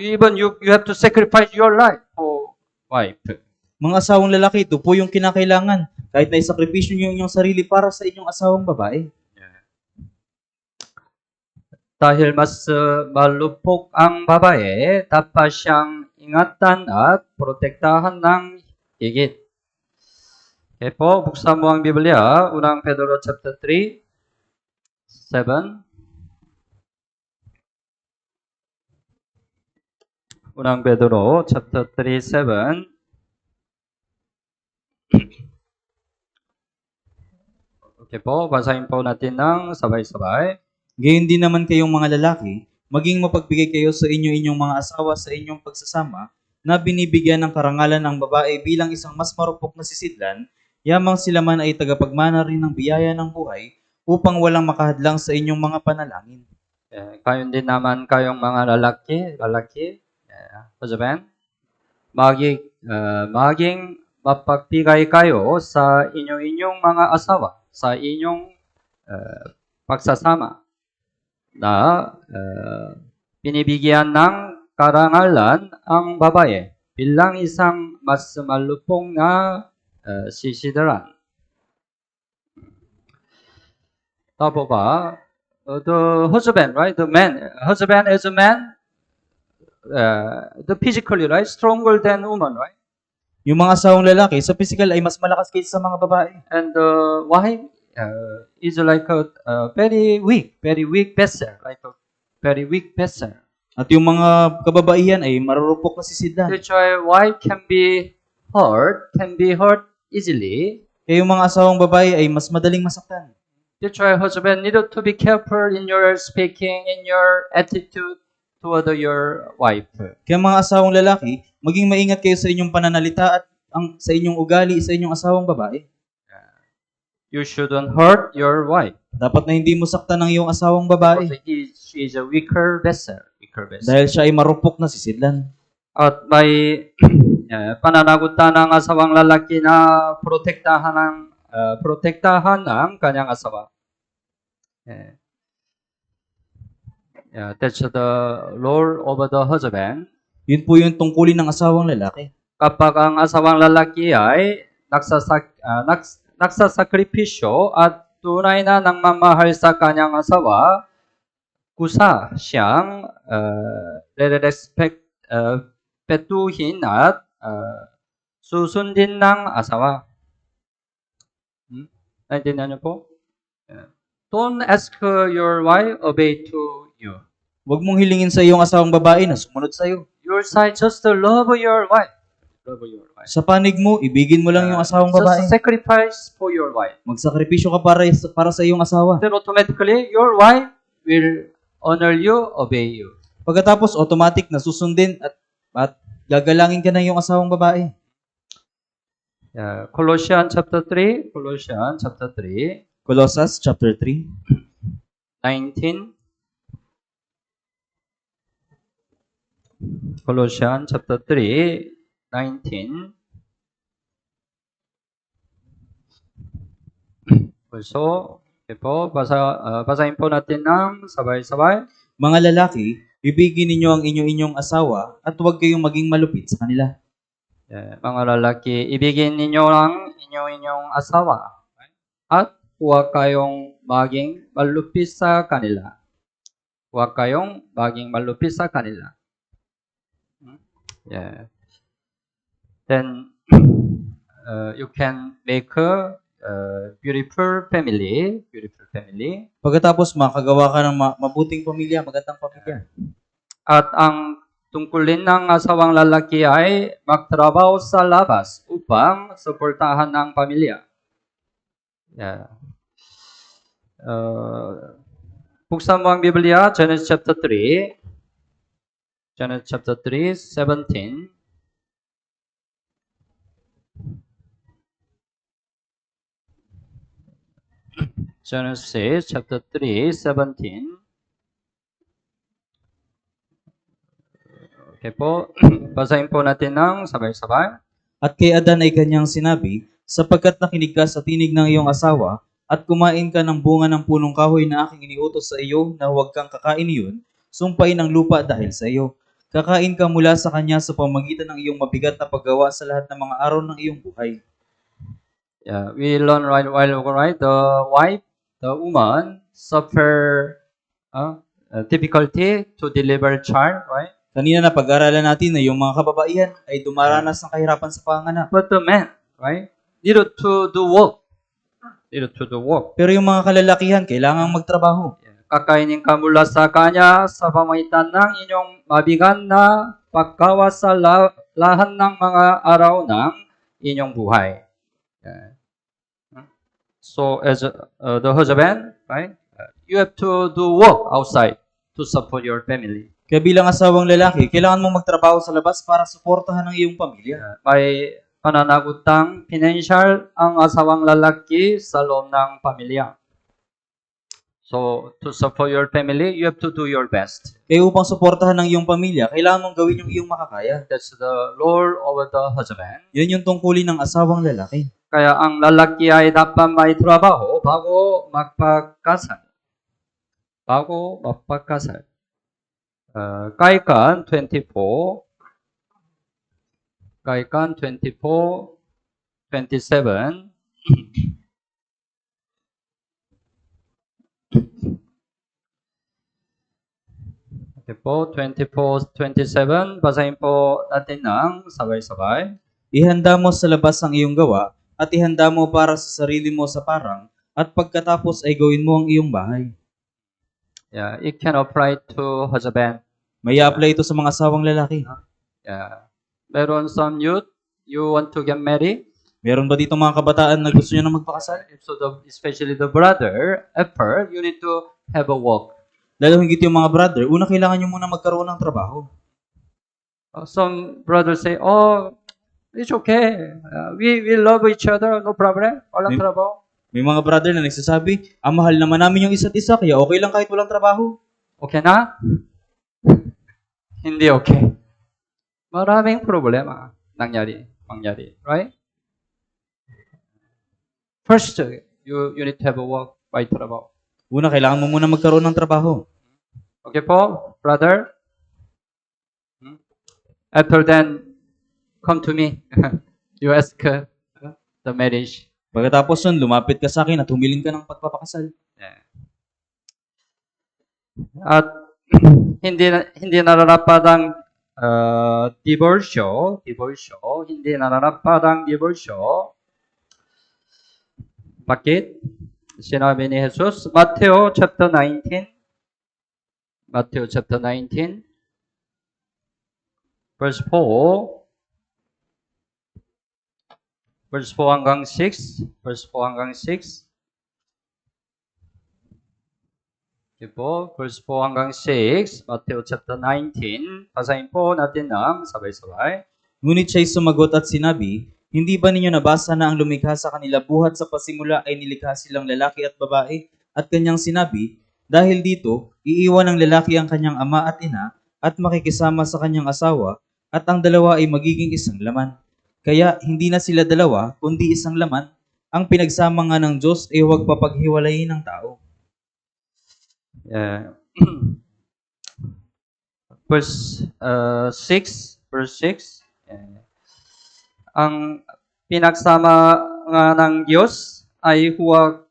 have to sacrifice your life for wife. Mga asawang lalaki, ito po yung kinakailangan. Kahit na isakripisyo niyo inyong sarili para sa inyong asawang babae. Dahil mas malupok ang babae, dapat siyang ingatan at protektahan ng higit. Okay po, buksan mo ang Biblia, unang Pedro chapter 3, 7. Unang Pedro chapter 3, 7. Okay po, basahin po natin ng sabay-sabay. Gayon din naman kayong mga lalaki, maging mapagbigay kayo sa inyong mga asawa sa inyong pagsasama, na binibigyan ng karangalan ng babae bilang isang mas marupok na sisidlan, yamang sila man ay tagapagmana rin ng biyaya ng buhay, upang walang makahadlang sa inyong mga panalangin. Kayon din naman kayong mga lalaki, husband, maging mapagbigay kayo sa inyong mga asawa, sa inyong pagsasama, na binibigyan ng karangalan ang babae bilang isang mas malupong na sisidlan. Tapos ba, the husband, right? Husband as a man, the physically, right? Stronger than woman, right? Yung mga asawang lalaki, sa physical ay mas malakas kaysa sa mga babae. And the wife is like a very weak vessel, like a very weak vessel. At yung mga kababaihan ay marurupok na sisidlan. That's why wife can be hurt easily. Kaya yung mga asawang babae ay mas madaling masaktan. That's why husband need to be careful in your speaking, in your attitude toward your wife. Kaya mga asawang lalaki, maging maingat kayo sa inyong pananalita at sa inyong ugali sa inyong asawang babae. You shouldn't hurt your wife. Dapat na hindi mo saktan ng iyong asawang babae. Because she is a weaker vessel. Dahil siya ay marupok na sisidlan. At may pananagutan ng asawang lalaki na protektahan ng kanyang asawa. That's the role of the husband. Yun po yung tungkulin ng asawang lalaki. Kapag ang asawang lalaki ay nagsasakripisyo at tunay na nang mamahal sa kanyang asawa, kusa siyang respect petuhin at susundin ng asawa. Naintindihan niyo po? Don't ask your wife obey to you. Huwag mong hilingin sa iyong asawang babae na sumunod sa iyo. Your side just to love your wife. Love your wife. Sa panig mo, ibigin mo lang yung asawang babae. Just sacrifice for your wife. Magsakripisyo ka para sa iyong asawa. Then automatically, your wife will honor you, obey you. Pagkatapos, automatic na susundin at gagalangin ka na yung asawang babae. Colossians chapter 3, Colossians chapter 3, Colossus chapter 3, 19. Colossians chapter 3, 19. So, po, basahin po natin ng sabay-sabay. Mga lalaki, ibigin ninyo ang inyong asawa at huwag kayong maging malupit sa kanila. Mga lalaki, ibigin ninyo ang inyong asawa at huwag kayong maging malupit sa kanila. Huwag kayong maging malupit sa kanila. Then, you can make a beautiful family. Beautiful family. Pagkatapos makagawa ka ng mabuting pamilya, magandang pamilya. At ang tungkulin ng asawang lalaki ay magtrabaho sa labas upang suportahan ang pamilya. Buksan mo ang Biblia, Genesis chapter 3. Genesis chapter 3, 17. Genesis chapter 3, 17. Okay po, basahin po natin ng sabay-sabay. At kay Adan ay kanyang sinabi, sapagkat nakinig ka sa tinig ng iyong asawa, at kumain ka ng bunga ng punong kahoy na aking iniutos sa iyo na huwag kang kakain iyon, sumpain ang lupa dahil sa iyo. Kakain ka mula sa kanya sa pamagitan ng iyong mabigat na paggawa sa lahat ng mga araw ng iyong buhay. We learn right while ago, right? The woman suffer difficulty to deliver child, right? Kanina na pag-aralan natin na yung mga kababaihan ay dumaranas ng kahirapan sa panganak. But the man, right, needed to do work. Needed to do work. Pero yung mga kalalakihan, kailangang magtrabaho. Kakainin ka mula sa kanya sa pamagitan ng inyong mabigat na paggawa sa lahat ng mga araw ng inyong buhay. So as the husband, right, you have to do work outside to support your family. Kaya bilang asawang lalaki, kailangan mong magtrabaho sa labas para suportahan ang iyong pamilya. May pananagutang financial ang asawang lalaki sa loob ng pamilya. So, to support your family, you have to do your best. Kaya upang suportahan ang iyong pamilya, kailangan mong gawin yung iyong makakaya. That's the role of the husband. Yan yung tungkulin ng asawang lalaki. Kaya ang lalaki ay dapat may trabaho bago magpagkasal. Bago magpagkasal. Kaikan 24, Kaikan 24, 27. Okay po, 24, 27. Basahin po natin ng sabay-sabay. Ihanda mo sa labas ang iyong gawa at ihanda mo para sa sarili mo sa parang at pagkatapos ay gawin mo ang iyong bahay. It can apply to husband. May apply ito sa mga asawang lalaki. Meron some youth, you want to get married. Meron ba dito mga kabataan na gusto nyo na magpakasal? So especially the brother, effort, you need to have a work. Lalo higit yung mga brother, una kailangan nyo muna magkaroon ng trabaho. Some brothers say, oh, it's okay. We love each other, no problem. Walang trabaho. May mga brother na nagsasabi, mahal naman namin yung isa't isa, kaya okay lang kahit walang trabaho. Okay na? Hindi okay. Maraming problema mangyari. Right? First, you need to have a work by trabaho. Una, kailangan mo muna magkaroon ng trabaho. Okay po, brother? After then, come to me. You ask the marriage. Pagkatapos nun, lumapit ka sa akin at humiling ka ng pagpapakasal. At hindi nararapat ang divorcio, hindi nararapat divorcio. Bakit? Sinabi ni Jesus, Matthew chapter 19, verse 4, verse 4 hanggang 6, Ito po, verse 4 hanggang 6, Matthew chapter 19. Basahin po natin ng sabay-sabay. Ngunit siya'y sumagot at sinabi, hindi ba ninyo nabasa na ang lumikha sa kanila buhat sa pasimula ay nilikha silang lalaki at babae? At kanyang sinabi, dahil dito, iiwan ng lalaki ang kanyang ama at ina at makikisama sa kanyang asawa at ang dalawa ay magiging isang laman. Kaya hindi na sila dalawa, kundi isang laman. Ang pinagsama nga ng Diyos ay huwag papaghiwalayin ng tao. Verse 6, ang pinagsama nga ng Diyos ay huwag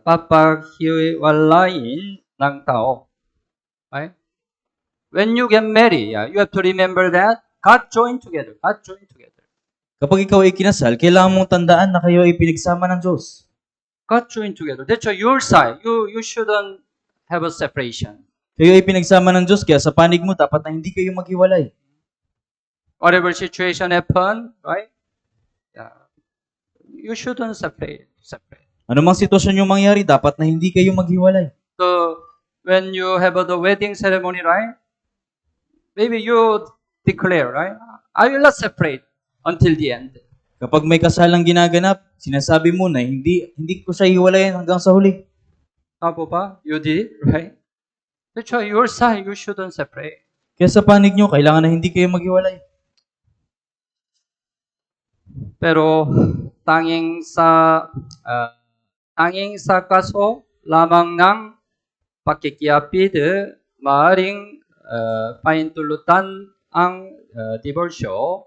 papaghiwalayin ng tao. Right? When you get married, you have to remember that God joined together. Kapag ikaw ay kinasal, kailangan mong tandaan na kayo ay pinagsama ng Diyos. God joined together. That's why your side, you shouldn't have a separation. Kayo ay pinagsama ng Diyos, kaya sa panig mo, dapat na hindi kayo maghiwalay. Whatever situation happen, right? Yeah. You shouldn't separate. Ano mang sitwasyon yung mangyari, dapat na hindi kayo maghiwalay. So, when you have the wedding ceremony, right? Maybe you declare, right? I will not separate until the end. Kapag may kasalang ginaganap, sinasabi mo na hindi ko siya hiwalayin hanggang sa huli. Tapo ba? You did, right? That's why your side, you shouldn't separate. Kaya sa panig nyo, kailangan na hindi kayo maghiwalay. Pero tanging sa kaso lamang ng pakikiapid, maaaring paintulutan ang diborsyo.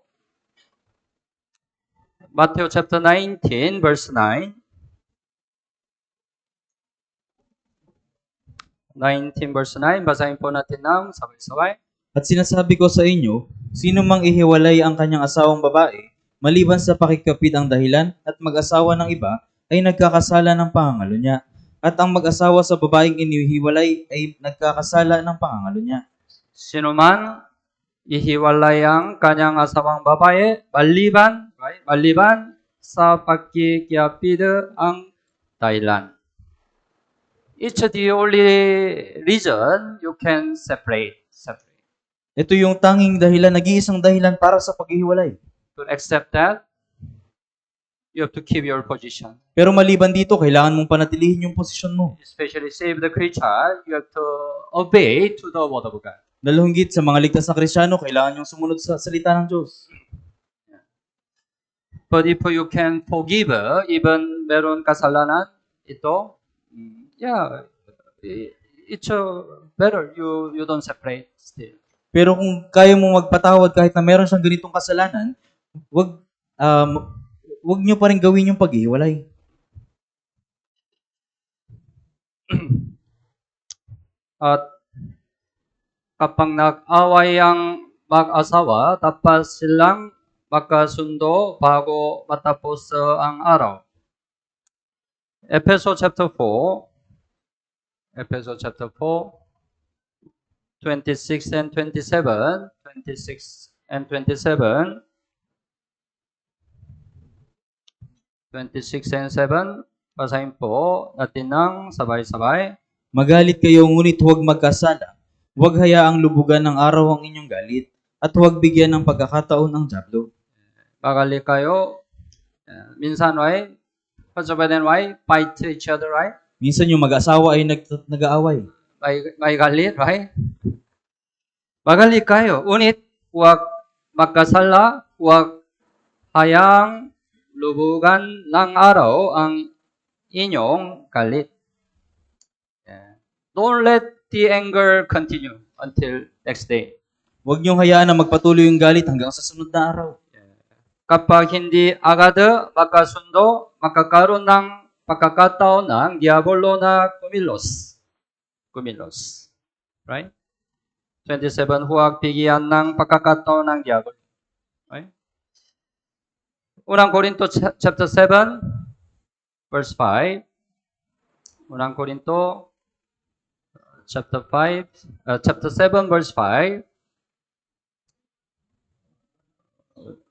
Matthew chapter 19, verse 9. 19 verse 9, basahin po natin ng sabay-sabay. At sinasabi ko sa inyo, sino mang ihiwalay ang kanyang asawang babae, maliban sa pakikapit ang dahilan at mag-asawa ng iba, ay nagkakasala ng pangangalo niya. At ang mag-asawa sa babaeng inihiwalay ay nagkakasala ng pangangalo niya. Sino man ihiwalay ang kanyang asawang babae, maliban sa pakikapit ang dahilan. It's the only reason you can separate. Ito yung tanging dahilan, nag-iisang dahilan para sa paghihiwalay. To accept that, you have to keep your position. Pero maliban dito, kailangan mong panatilihin yung posisyon mo. Especially save the Christian, you have to obey to the word of God. Lalong sa mga ligtas na Kristyano, kailangan yung sumunod sa salita ng Diyos. But if you can forgive, even meron kasalanan, ito, it's better you don't separate still. Pero kung kaya mo magpatawad kahit na meron siyang ganitong kasalanan, wag niyo pa rin gawin yung paghihiwalay. At kapag nag-away ang mag-asawa, dapat silang magkasundo bago matapos ang araw. Ephesians chapter 4, 26 and 27, 26 and 7, basahin po natin ng sabay-sabay. Magalit kayo, ngunit huwag magkasala. Huwag hayaang lubugan ng araw ang inyong galit, at huwag bigyan ng pagkakataon ang dyablo. Magalit kayo, minsan, right? Why? Fight each other, right? Minsan yung mag-asawa ay nag-aaway. May galit, right? Magalit kayo, ngunit huwag magkasala, huwag hayang lubugan ng araw ang inyong galit. Don't let the anger continue until next day. Huwag niyong hayaan na magpatuloy yung galit hanggang sa sunod na araw. Kapag hindi agad magkasundo, magkakaroon ng pagkakataon ng diabolo na kumilos. Right? 27, huwag bigyan ng pagkakataon ng diablo. Right? Unang Korinto chapter 7, verse 5. Unang Korinto chapter 7, verse 5.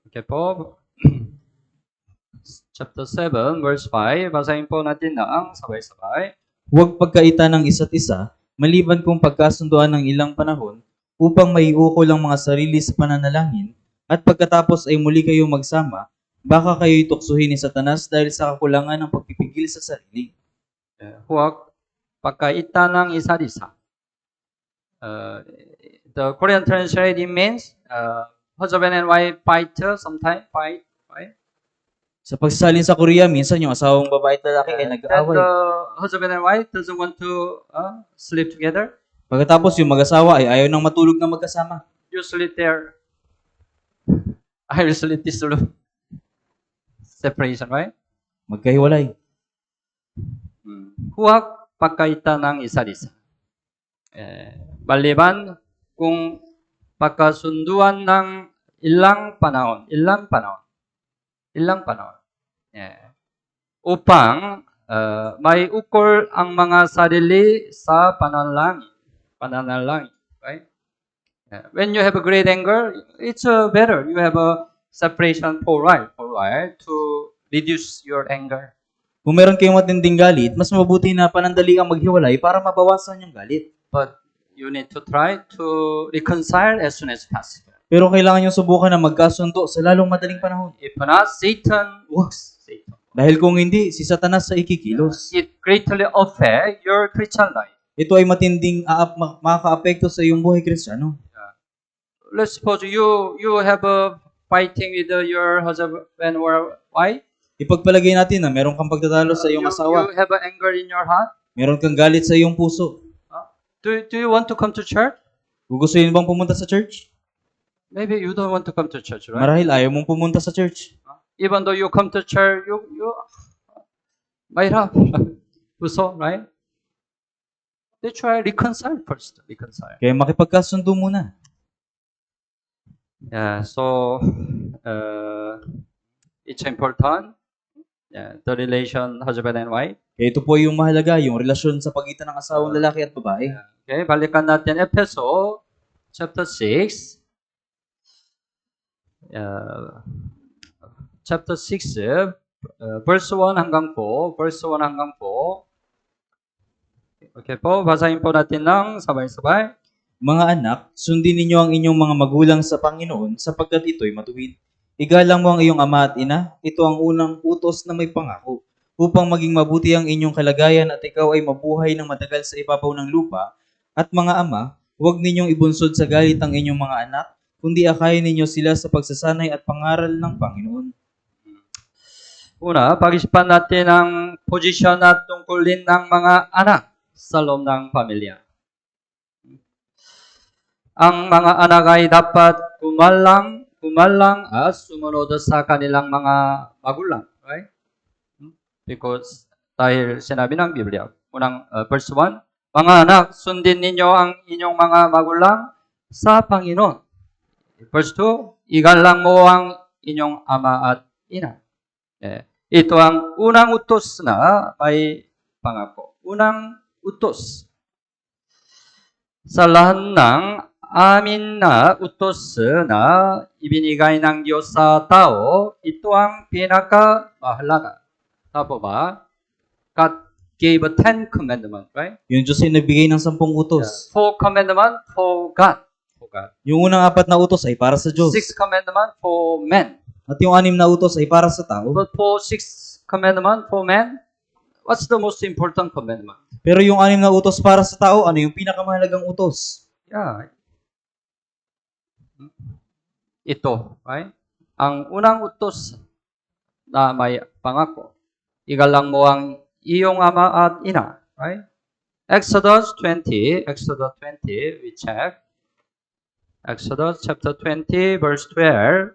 Okay po. Chapter 7, verse 5. Basahin po natin na ang sabay-sabay. Huwag pagkaita ng isa't isa, maliban kung pagkasunduan ng ilang panahon, upang maiukol ang mga sarili sa pananalangin, at pagkatapos ay muli kayong magsama, baka kayo'y tuksuhin ni Satanas dahil sa kakulangan ng pagpipigil sa sarili. Huwag pagkaita ng isa't isa. The Korean translation means husband and wife fight sometimes, right? Sa pagsalin sa Korea, minsan yung asawang babae at lalaki ay Then nag-aaway. the husband and wife doesn't want to sleep together. Pagkatapos yung mag-asawa ay ayaw nang matulog na magkasama. Usually they're usually this sort of separation, right? Magkahiwalay. Huwag pagkaita ng isa't isa. Maliban kung pagkasunduan ng ilang panahon. Upang may ukol ang mga sarili sa pananalangin. Right? When you have a great anger, it's better. You have a separation for a while to reduce your anger. Kung meron kayong matinding galit, mas mabuti na panandali kang maghiwalay para mabawasan yung galit. But you need to try to reconcile as soon as possible. Pero kailangan yung subukan na magkasundo sa lalong madaling panahon. If not, Satan works. Dahil kung hindi, si Satanas sa ikikilos. It greatly affects your Christian life. Ito ay matinding makaka-apekto sa iyong buhay Kristiyano. Let's suppose you have a fighting with your husband or wife. Ipagpalagay natin na meron kang pagtatalo sa iyong asawa. You have anger in your heart. Meron kang galit sa iyong puso. Do you want to come to church? Gugustuhin bang pumunta sa church? Maybe you don't want to come to church, right? Marahil ayaw mong pumunta sa church. Even though you come to church, you mahirap. Puso, right? They try reconcile first. Kaya makipagkasundo muna. Yeah, so it's important. Yeah, the relation husband and wife. Kaya ito po yung mahalaga, yung relasyon sa pagitan ng asawang lalaki at babae. Okay, balikan natin Efeso chapter 6. Chapter 6, verse 1 hanggang 4. Okay po, basahin po natin ng sabay-sabay. Mga anak, sundin ninyo ang inyong mga magulang sa Panginoon sapagkat ito'y matuwid. Igalang mo ang iyong ama at ina, ito ang unang utos na may pangako, upang maging mabuti ang inyong kalagayan at ikaw ay mabuhay ng matagal sa ibabaw ng lupa. At mga ama, huwag ninyong ibunsod sa galit ang inyong mga anak, kundi akayin ninyo sila sa pagsasanay at pangaral ng Panginoon. Una, pag-isipan natin ang posisyon at tungkulin ng mga anak sa loob ng pamilya. Ang mga anak ay dapat kumalang at sumunod sa kanilang mga magulang. Right? Because dahil sinabi ng Biblia, unang verse 1, mga anak, sundin ninyo ang inyong mga magulang sa Panginoon. Verse 2, igalang mo ang inyong ama at ina. Ito ang unang utos na may pangako. Unang utos. Sa lahat ng amin na utos na ibinigay ng Diyos sa tao, ito ang pinakamahalaga. Tama ba? God gave 10 commandments, right? Yung Diyos ay nagbigay ng 10 utos. 4 commandments for God. Yung unang 4 na utos ay para sa Diyos. 6 commandments for men. At yung 6 na utos ay para sa tao. But for 6 commandments for men, what's the most important commandment? Pero yung 6 na utos para sa tao, ano yung pinakamahalagang utos? Yeah. Ito, right? Ang unang utos na may pangako, igalang mo ang iyong ama at ina, right? Exodus 20, we check. Exodus chapter 20, verse 12.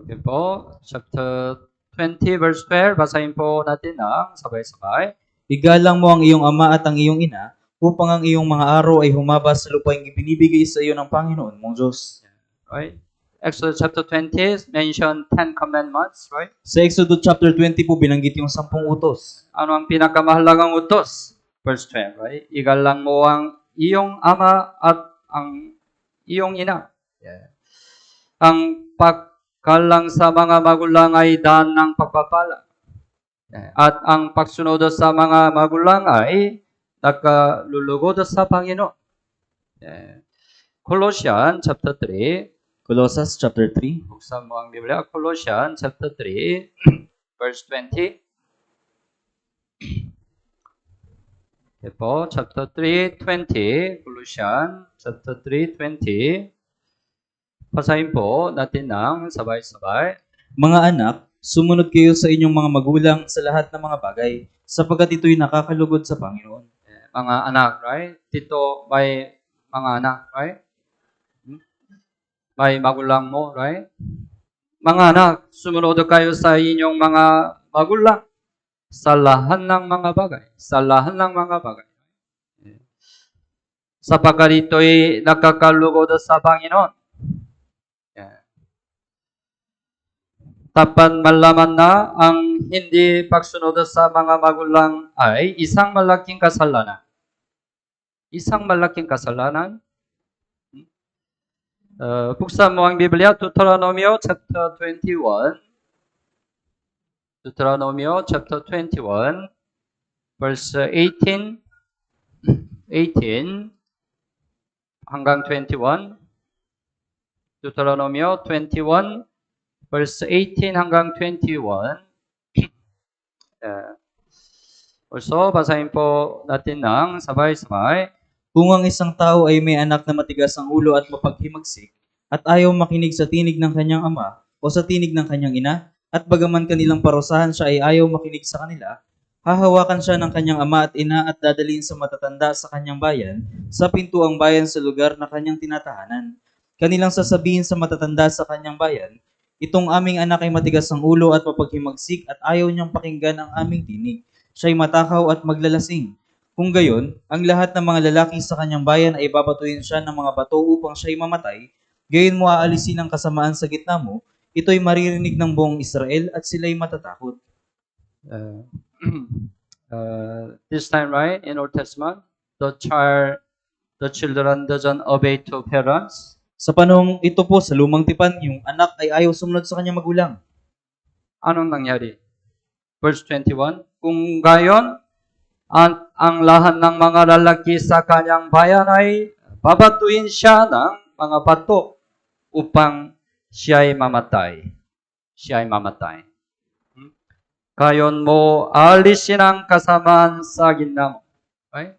Okay po, chapter 20 verse 12, basahin po natin ng sabay-sabay. Igalang mo ang iyong ama at ang iyong ina, upang ang iyong mga araw ay humaba sa lupaing ibinibigay sa iyo ng Panginoon mong Diyos. Right? Exodus chapter 20 mention 10 commandments, right? Sa Exodus chapter 20 po binanggit yung 10 utos. Ano ang pinakamahalagang utos? Verse 12, right? Igalang mo ang iyong ama at ang iyong ina. Ang paggalang sa mga magulang ay daan ng pagpapala. At ang pagsunod sa mga magulang ay nakalulugod sa Panginoon. Colossians chapter 3. Colossus chapter 3. Buksan mo ang Biblia. Colossians chapter 3, verse 20. Okay po, chapter 3, 20. Colossians chapter 3, 20. Basahin po natin ng sabay-sabay. Mga anak, sumunod kayo sa inyong mga magulang sa lahat ng mga bagay, sapagkat ito'y nakakalugod sa Panginoon. Mga anak, right? Dito may mga anak, right? May magulang mo, right? Mga anak, sumunod kayo sa inyong mga magulang sa lahat ng mga bagay. Sa lahat ng mga bagay. Sapagkat ito'y nakakalugod sa Panginoon. Dapat malaman na ang hindi pagsunod sa mga magulang ay isang malaking kasalanan. Isang malaking kasalanan. Buksan mo ang Biblia, Deuteronomio chapter 21. Deuteronomio chapter 21, verse 18 hanggang 21. Deuteronomio 21, verse 18 hanggang 21. Also, basahin po natin ng sabay-sabay. Kung ang isang tao ay may anak na matigas ang ulo at mapaghimagsik, at ayaw makinig sa tinig ng kanyang ama o sa tinig ng kanyang ina, at bagaman kanilang parusahan siya ay ayaw makinig sa kanila, hahawakan siya ng kanyang ama at ina at dadalhin sa matatanda sa kanyang bayan, sa pintuang bayan sa lugar na kanyang tinatahanan. Kanilang sasabihin sa matatanda sa kanyang bayan, itong aming anak ay matigas ang ulo at mapaghimagsik at ayaw niyang pakinggan ang aming tinig. Siya'y matakaw at maglalasing. Kung gayon, ang lahat ng mga lalaki sa kanyang bayan ay babatuhin siya ng mga bato upang siya'y mamatay. Gayon mo aalisin ang kasamaan sa gitna mo, ito'y maririnig ng buong Israel at sila'y matatakot. This time, right, in Old Testament, the children doesn't obey to parents. Sa panahong ito po sa lumang tipan, yung anak ay ayaw sumunod sa kanyang magulang. Anong nangyari? Verse 21, kung gayon, ang lahat ng mga lalaki sa kanyang bayan ay babatuin siya ng mga bato upang siya'y mamatay. Siya'y mamatay. Gayon mo alisin ang kasamaan sa gitna mo. Right?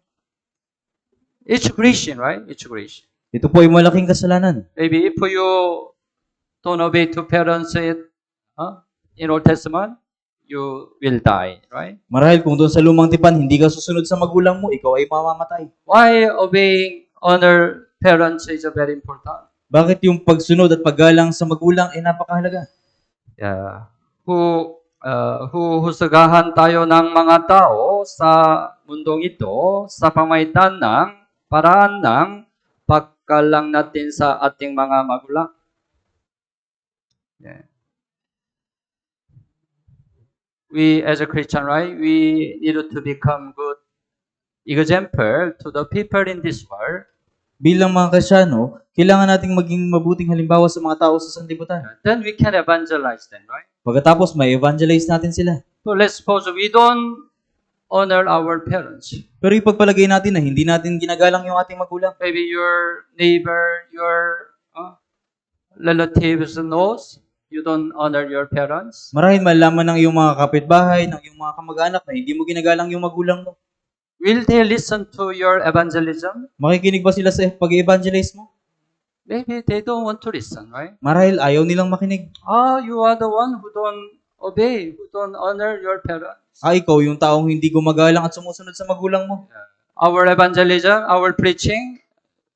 It's Christian, right? It's Christian. Ito po ay malaking kasalanan. Maybe if you don't obey to parents in Old Testament, you will die, right? Marahil kung doon sa lumang tipan, hindi ka susunod sa magulang mo, ikaw ay mamamatay. Why obeying honor parents is very important? Bakit yung pagsunod at paggalang sa magulang ay napakahalaga? Yeah. Husagahan tayo ng mga tao sa mundong ito sa pamamagitan ng paraan ng paggalang natin sa ating mga magulang. Yeah. We as a Christian, right? We need to become good example to the people in this world. Bilang mga Kristyano, kailangan nating maging mabuting halimbawa sa mga tao sa sanlibutan. Then we can evangelize them, right? Pagkatapos, may evangelize natin sila. So let's suppose we don't honor our parents. Pero ipagpalagay natin na hindi natin ginagalang yung ating magulang. Maybe your neighbor, your relatives knows you don't honor your parents. Marahil malaman ng iyong mga kapitbahay, ng iyong mga kamag-anak na hindi mo ginagalang yung magulang mo. Will they listen to your evangelism? Makikinig ba sila sa pag-evangelize mo? Maybe they don't want to listen, right? Marahil ayaw nilang makinig. You are the one who don't obey, who don't honor your parents. Ikaw yung taong hindi gumagalang at sumusunod sa magulang mo. Our evangelism, our preaching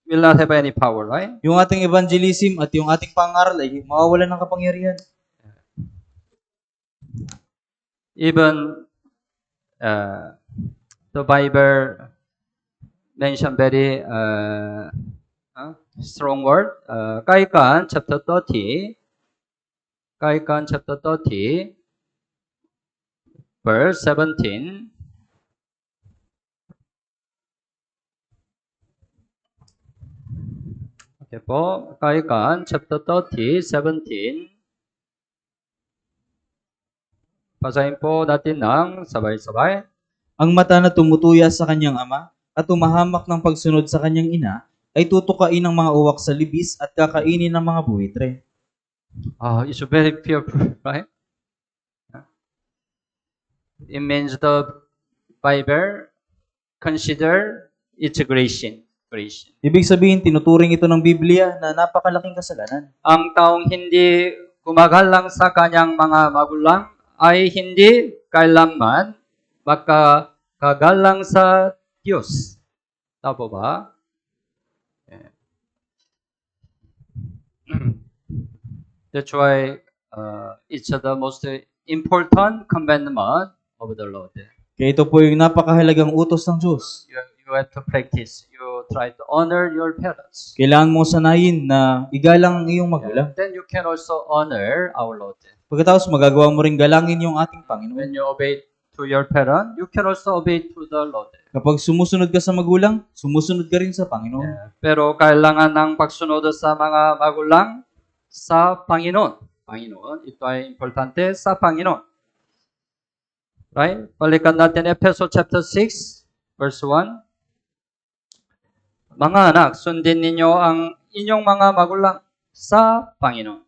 will not have any power, right? Yung ating evangelism at yung ating pangaral ay mawawalan ng kapangyarihan. even the Bible mention very strong word. Kaikan chapter 30. Kaikan chapter 30, verse 17. Okay po. Kaikan chapter 30, 17. Basahin po natin ng sabay-sabay. Ang mata na tumutuya sa kanyang ama at tumahamak ng pagsunod sa kanyang ina ay tutukain ng mga uwak sa libis at kakainin ng mga buwitre. It's very fearful, right? It means the Bible consider its creation. Ibig sabihin, tinuturing ito ng Biblia na napakalaking kasalanan. Ang taong hindi gumagalang sa kanyang mga magulang ay hindi kailanman makakagalang sa Diyos. Tama ba? That's why it's the most important commandment of the Lord. Kaya ito po yung napakahalagang utos ng Diyos. You have to practice. You try to honor your parents. Kailangan mo sanayin na igalang ang iyong magulang. Then you can also honor our Lord. Pagkatapos magagawa mo rin galangin yung ating Panginoon. When you obey to your parent, you can also obey to the Lord. Kapag sumusunod ka sa magulang, sumusunod ka rin sa Panginoon. Pero kailangan ng pagsunod sa mga magulang sa Panginoon. Ito ay importante sa Panginoon. Right? Balikan natin Ephesians chapter 6, verse 1. Mga anak, sundin ninyo ang inyong mga magulang sa Panginoon.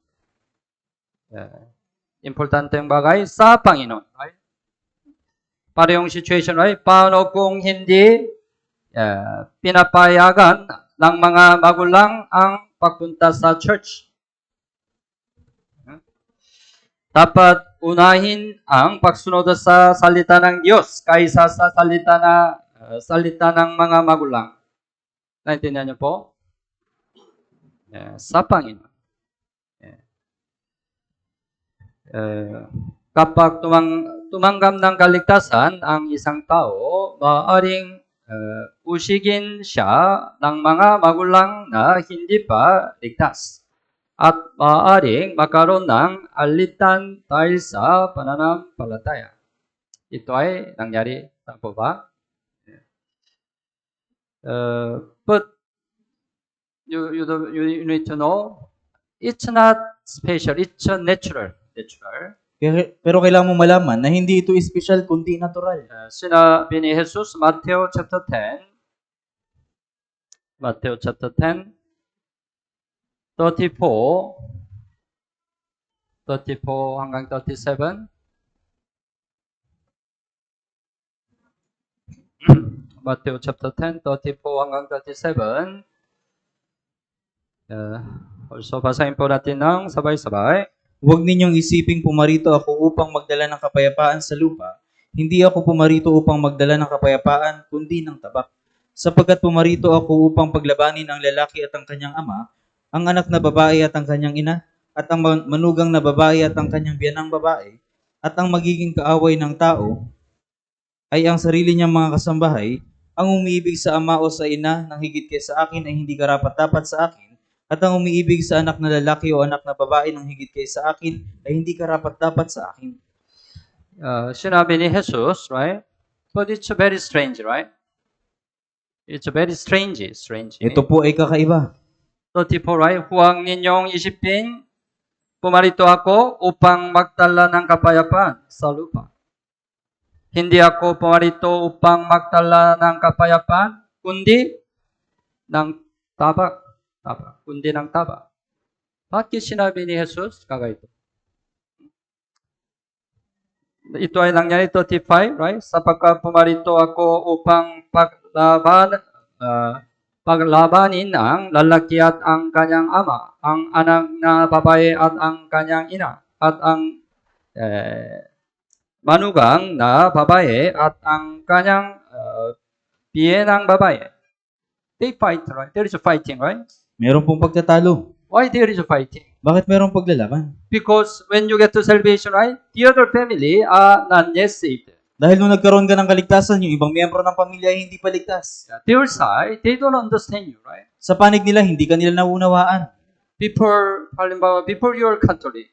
Importante yung bagay sa Panginoon. Right? Para yung situation, right? Paano kung hindi pinapayagan ng mga magulang ang pagpunta sa church? Dapat unahin ang pagsunod sa salita ng Diyos kaysa sa salita ng mga magulang. Naintindihan niyo po? Sa Panginoon. Kapag tumanggap ng kaligtasan ang isang tao, maaaring usigin siya ng mga magulang na hindi pa ligtas. At maaaring magkaroon ng alitan dahil sa pananampalataya. Ito ay nangyari. Tama ba? But you need to know, it's not special. It's natural. Pero kailangan mo malaman na hindi ito special kundi natural. Sinabi ni Jesus, Matthew chapter 10, 34 hanggang 37. Matthew chapter 10, 34 hanggang 37. Also, basahin po natin ng sabay-sabay. Huwag ninyong isiping pumarito ako upang magdala ng kapayapaan sa lupa. Hindi ako pumarito upang magdala ng kapayapaan, kundi ng tabak. Sapagkat pumarito ako upang paglabanin ang lalaki at ang kanyang ama, ang anak na babae at ang kanyang ina, at ang manugang na babae at ang kanyang biyanang babae, at ang magiging kaaway ng tao ay ang sarili niyang mga kasambahay. Ang umiibig sa ama o sa ina ng higit kaysa akin ay hindi karapat-dapat sa akin, at ang umiibig sa anak na lalaki o anak na babae ng higit kaysa akin ay hindi karapat-dapat sa akin. Sinabi ni Jesus, right? But it's very strange, right? It's very strange. Ito po ay kakaiba. 34, right? Huwag ninyong isipin, pumarito ako upang magdala ng kapayapaan sa lupa. Hindi ako pumarito upang magdala ng kapayapaan, kundi ng tabak. Kundi ng tabak. Bakit sinabi ni Jesus kagaito? Ito ay nangyari 35, right? Sapagkat pumarito ako upang paglabanin ang lalaki at ang kanyang ama, ang anak na babae at ang kanyang ina, at ang manugang na babae at ang kanyang biyenang babae. They fight, right? There is a fighting, right? Meron pong pagtatalo. Why there is a fighting? Bakit mayroong paglalaban? Because when you get to salvation, right, the other family are not yet saved. Dahil nung nagkaroon ka ng kaligtasan, yung ibang miyembro ng pamilya ay hindi pa ligtas. Their side, they don't understand you, right? Sa panig nila, hindi ka nila naunawaan. Halimbawa, before you're Catholic,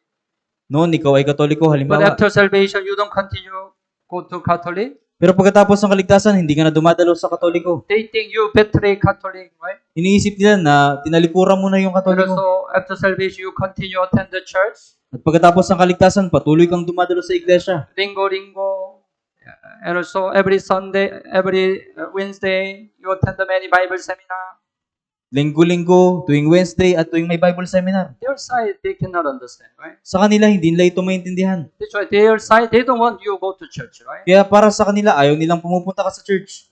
Noon, ikaw ay katoliko, but halimbawa. after salvation, you don't continue go to Catholic. Pero pagkatapos ng kaligtasan, hindi ka na dumadalo sa katoliko. They think you betray Catholic, right? Iniisip nila na tinalikuran mo na yung And katoliko. so after salvation, you continue attend the church, At pagkatapos ng kaligtasan, patuloy kang dumadalo sa iglesia. ringo. And also every Sunday, every Wednesday, you attend the many Bible seminar. Linggo-linggo, tuwing Wednesday, at tuwing may Bible seminar. Their side, they cannot understand, right? Sa kanila, hindi nila ito maintindihan. That's why their side, they don't want you to go to church, right? Kaya para sa kanila, ayaw nilang pumupunta ka sa church.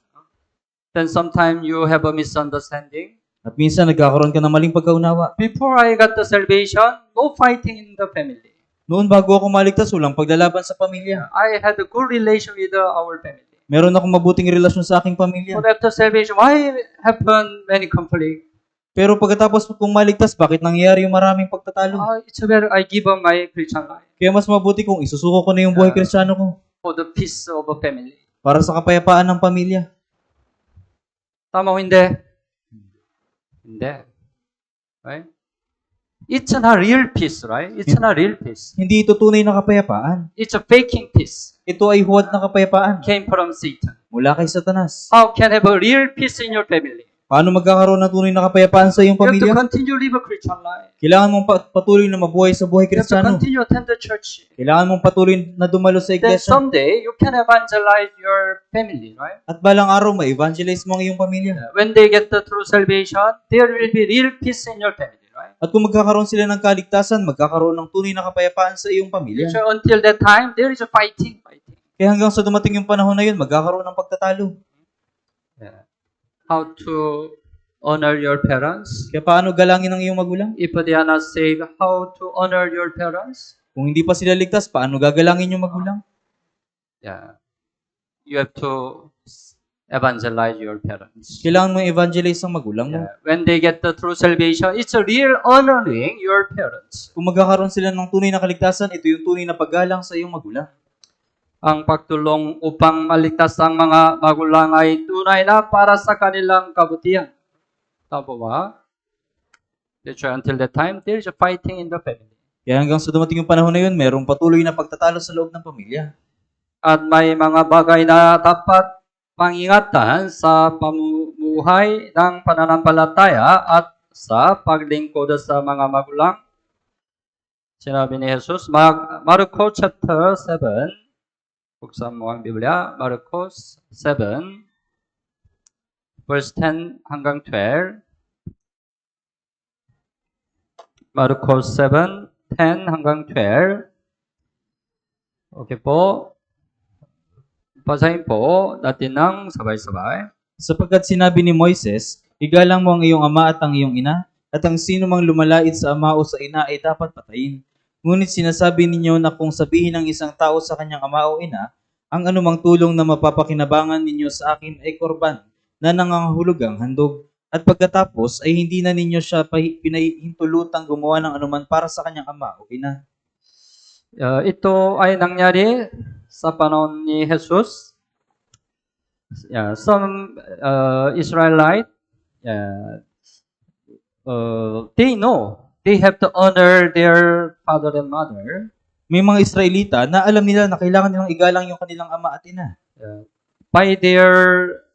Then sometimes you have a misunderstanding. At minsan, nagkakaroon ka ng maling pagkaunawa. Before I got the salvation, no fighting in the family. Noon, bago ako maligtas, walang paglalaban sa pamilya. I had a good relation with our family. Meron akong mabuting relasyon sa aking pamilya. But after salvation, why happened many conflict? Pero pagkatapos kong maligtas, bakit nangyayari yung maraming pagtatalo? It's where I give up my Christian life Kaya mas mabuti kung isusuko ko na yung buhay kristyano ko for the peace of a family. para sa kapayapaan ng pamilya. Tama o hindi? Hindi. Right? It's not real peace, right? It's not real peace. Hindi ito tunay na kapayapaan. It's a faking peace. Ito ay huwad na kapayapaan Came from Satan. mula kay Satanas. How can have a real peace in your family? Paano magkakaroon ng tunay na kapayapaan sa iyong You have to pamilya? continue live a Christian life. Kailangan mong patuloy na mabuhay sa buhay You have to kristyano. continue attend the church. Kailangan mong patuloy na dumalo sa Then iglesia. someday you can evangelize your family, right? At balang araw, ma-evangelize mo ang iyong pamilya. When they get the true salvation, there will be real peace in your family, right? At kung magkakaroon sila ng kaligtasan, magkakaroon ng tunay na kapayapaan sa iyong pamilya. So until that time, there is a fighting. Kaya hanggang sa dumating yung panahon na yun, magkakaroon ng pagtatalo. How to honor your parents? Kaya paano galangin ang iyong magulang? If they are not saved, how to honor your parents? Kung hindi pa sila ligtas, paano gagalangin yung magulang? You have to evangelize your parents. Kailangan mo evangelize ang magulang mo. When they get the true salvation, it's a real honoring your parents. Kung magkakaroon sila ng tunay na kaligtasan, ito yung tunay na paggalang sa iyong magulang. Ang pagtulong upang maligtas ang mga magulang ay tunay na para sa kanilang kabutihan. Tama ba? That's why until that time, there is a fighting in the family. Kaya hanggang sa dumating yung panahon na yun, merong patuloy na pagtatalo sa loob ng pamilya. At may mga bagay na dapat pangingatan sa pamumuhay ng pananampalataya at sa paglingkod sa mga magulang. Sinabi ni Jesus, Marko chapter 7, buksan mo ang Biblia, Marcos 7, verse 10 hanggang 12. Marcos 7, 10 hanggang 12. Okay po. Basahin po natin ng sabay-sabay. Sapagkat sinabi ni Moises, igalang mo ang iyong ama at ang iyong ina, at ang sino mang lumalait sa ama o sa ina ay dapat patayin. Ngunit sinasabi ninyo na kung sabihin ng isang tao sa kanyang ama o ina, ang anumang tulong na mapapakinabangan ninyo sa akin ay korban na nangangahulugang handog. At pagkatapos ay hindi na ninyo siya pinahintulutang gumawa ng anuman para sa kanyang ama o ina. Ito ay nangyari sa panahon ni Jesus. Some Israelite, they know they have to honor their father and mother. May mga Israelita na alam nila na kailangan nilang igalang yung kanilang ama at ina. By their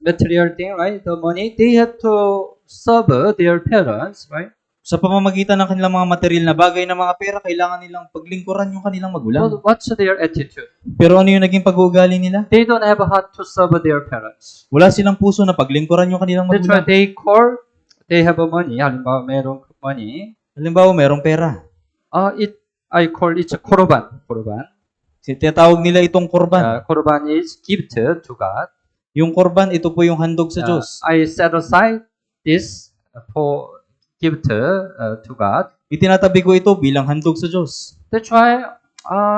material thing, right? The money, they have to serve their parents, right? Sa pamamagitan ng kanilang mga material na bagay na mga pera, kailangan nilang paglingkuran yung kanilang magulang. But what's their attitude? Pero ano yung naging pag-uugali nila? They don't have a heart to serve their parents. Wala silang puso na paglingkuran yung kanilang That's why magulang. they have a money. Halimbawa, merong money. Halimbawa, merong pera. I call it a korban. Korban. Tinatawag nila itong korban. Korban is gift to God. Yung korban, ito po yung handog sa Diyos. I set aside this for gift to God. Itinatabi ko ito bilang handog sa Diyos. That's why,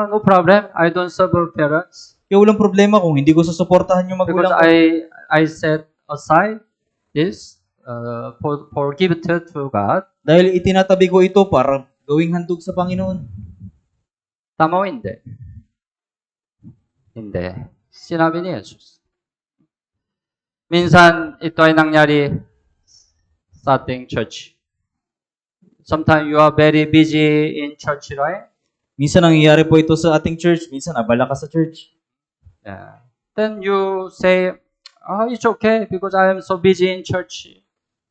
no problem. I don't serve parents. Kaya walang problema kung hindi ko susuportahan yung Because magulang ko. I set aside this for gift to God. Dahil itinatabi ko ito para gawing handog sa Panginoon. Tama o hindi? Hindi. Sinabi ni Jesus. Minsan, ito ay nangyari sa ating church. Sometimes you are very busy in church, right? Minsan nangyayari po ito sa ating church, minsan abala ka sa church. Yeah. Then you say, oh, it's okay because I am so busy in church.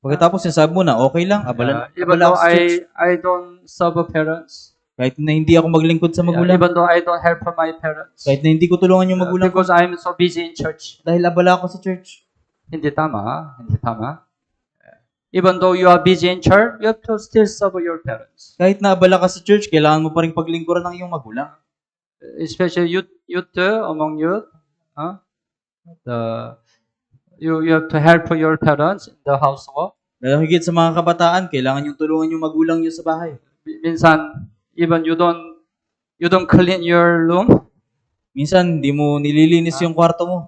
Pagkatapos sinasabi mo na, okay lang, abala Even abala though ako sa church. I don't serve parents. Kahit na hindi ako maglingkod sa magulang. Even though I don't help my parents. Kahit na hindi ko tulungan yung magulang ko. Because I'm so busy in church. Dahil abala ako sa church. Hindi tama. Hindi tama. Even though you are busy in church, you have to still serve your parents. Kahit na abala ka sa church, kailangan mo pa rin paglingkuran ng iyong magulang. Especially youth among youth. You have to help your parents in the household. Dahil higit sa mga kabataan, kailangan yung tulungan yung magulang nyo sa bahay. Minsan, even you don't clean your room. Minsan, di mo nililinis yung kwarto mo.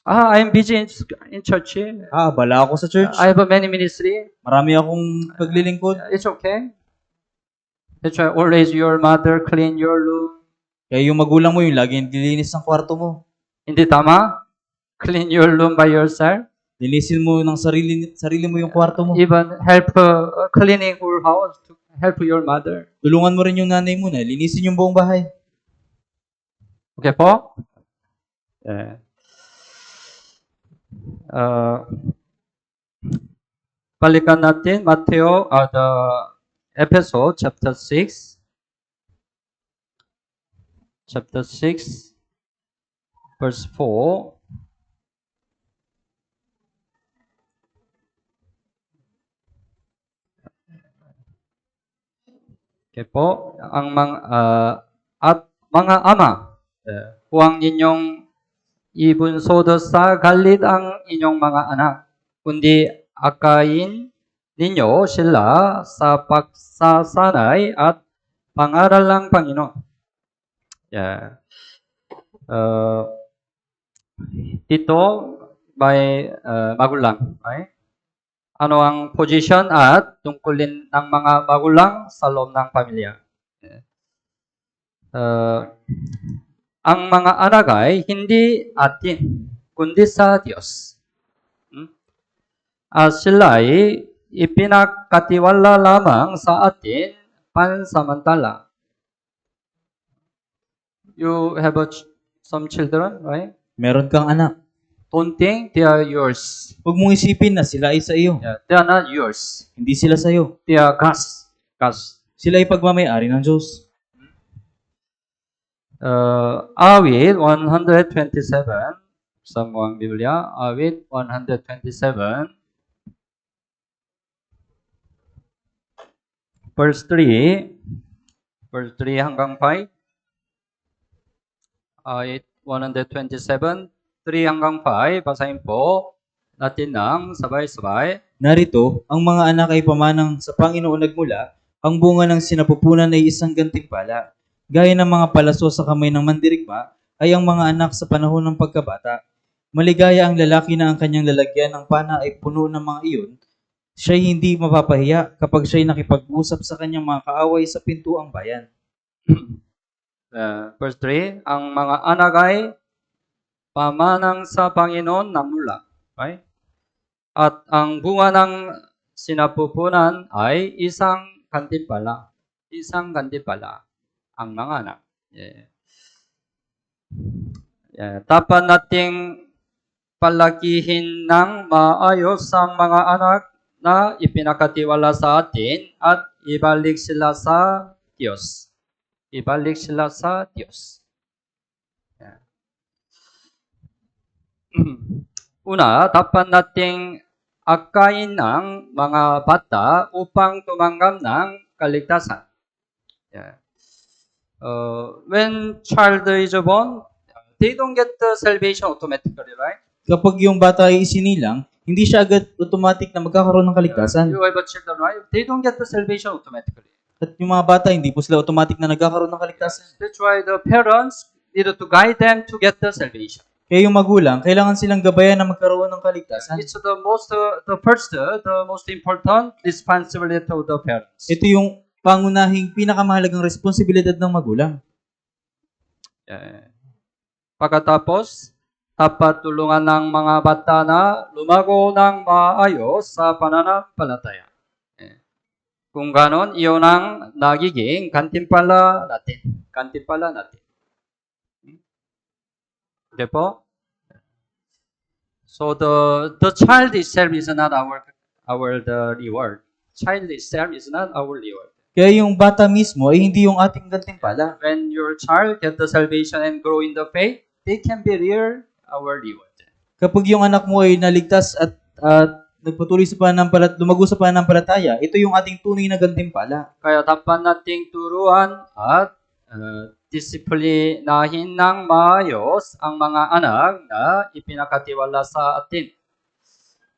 I'm busy in church. Abala ako sa church. I have a many ministry. Marami akong paglilingkod. It's okay. That's why always your mother clean your room. Kaya yung magulang mo yung lagi nililinis ng kwarto mo. Hindi tama? Clean your room by yourself. Linisin mo ng sarili mo yung kwarto mo. Even help cleaning your house to help your mother. Tulungan mo rin yung nanay mo na linisin yung buong bahay. Okay po? Yeah. Balikan natin Mateo, the episode chapter 6. Chapter 6 verse 4. Okay po, ang mga ama, huwag ninyong ibunsodo sa galit ang inyong mga anak, kundi akayin ninyo sila sa pagsasanay at pangaral ng Panginoon. Yeah. Dito, by magulang, right? Ano ang position at tungkulin ng mga magulang sa loob ng pamilya? Ang mga anak ay hindi atin, kundi sa Diyos. Sila ay ipinakatiwala lamang sa atin pansamantala. You have some children, right? Meron kang anak. Don't think they are yours. Huwag mong isipin na sila ay sa iyo. Yeah, they are not yours. Hindi sila sa iyo. They are God's. Sila ay pagmamayari ng Diyos. Awit 127, sa mga Biblia, Awit 127, verse 3 hanggang 5. Awit 127, 3 hanggang 5, basahin po natin ng sabay-sabay. Narito, ang mga anak ay pamanang sa Panginoon nagmula, ang bunga ng sinapupunan ay isang gantimpala. Gaya ng mga palaso sa kamay ng mandirigma, ay ang mga anak sa panahon ng pagkabata. Maligaya ang lalaki na ang kanyang lalagyan ng pana ay puno ng mga iyon. Siya'y hindi mapapahiya kapag siya'y nakipag-usap sa kanyang mga kaaway sa pintuang bayan. Verse 3, ang mga anak ay pamanang sa Panginoon nagmula. Right? At ang bunga ng sinapupunan ay isang gantimpala. Isang gantimpala ang mga anak. Dapat nating palakihin ng maayos ang mga anak na ipinakatiwala sa atin at ibalik sila sa Diyos. Ibalik sila sa Diyos. Una, dapat nating akayin ng mga bata upang tumanggap ng kaligtasan. When child is born, they don't get the salvation automatically, right? Kapag yung bata ay isinilang, hindi siya agad automatic na magkakaroon ng kaligtasan. You have a children, right? They don't get the salvation automatically. At yung mga bata, hindi po sila automatic na nagkakaroon ng kaligtasan. That's why the parents need to guide them to get the salvation. Kaya yung magulang, kailangan silang gabayan na magkaroon ng kaligtasan. It's the most important responsibility of the parents. Ito yung pangunahing pinakamahalagang responsibilidad ng magulang. 예. Pagkatapos, dapat tulungan ng mga bata na lumago ng maayos sa pananampalataya. 예. Kung ganon, iyon ang nagiging gantimpala natin. Gantimpala natin. Okay po? So the child itself is not our the reward. Child itself is not our reward. Kaya yung bata mismo ay hindi yung ating gantimpala. When your child get the salvation and grow in the faith, they can be real our reward. Kapag yung anak mo ay naligtas at nagpatuloy sa lumago sa pananampalataya, ito yung ating tunay na gantimpala. Kaya dapat nating turuan at disiplinahin ng maayos ang mga anak na ipinakatiwala sa atin.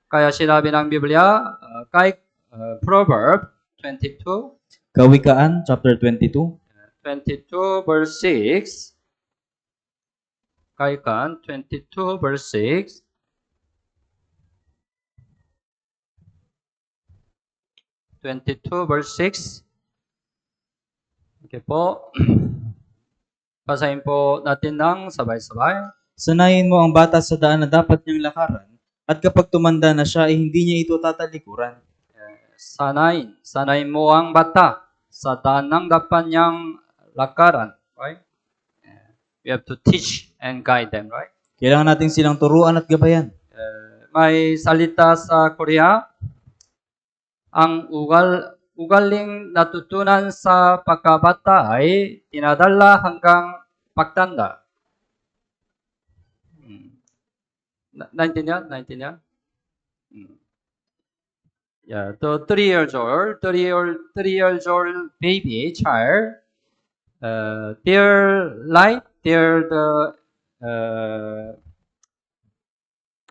Kaya sinabi ng Biblia, kay Proverb 22, Kawikaan, chapter 22. 22 verse 6, Kawikaan 22 verse 6, verse 6. Okay po. Basahin po natin ng sabay-sabay. Sanayin mo ang bata sa daan na dapat niyang lakaran, at kapag tumanda na siya ay hindi niya ito tatalikuran. Sanayin mo ang bata sa daan ng dapat niyang lakaran. Right? We have to teach and guide them, right? Kailangan natin silang turuan at gabayan. May salita sa Korea, ang ugaling natutunan sa pagkabata ay dinadala hanggang pagtanda. Naintindihan? Yeah, the 3 years old baby child, their life,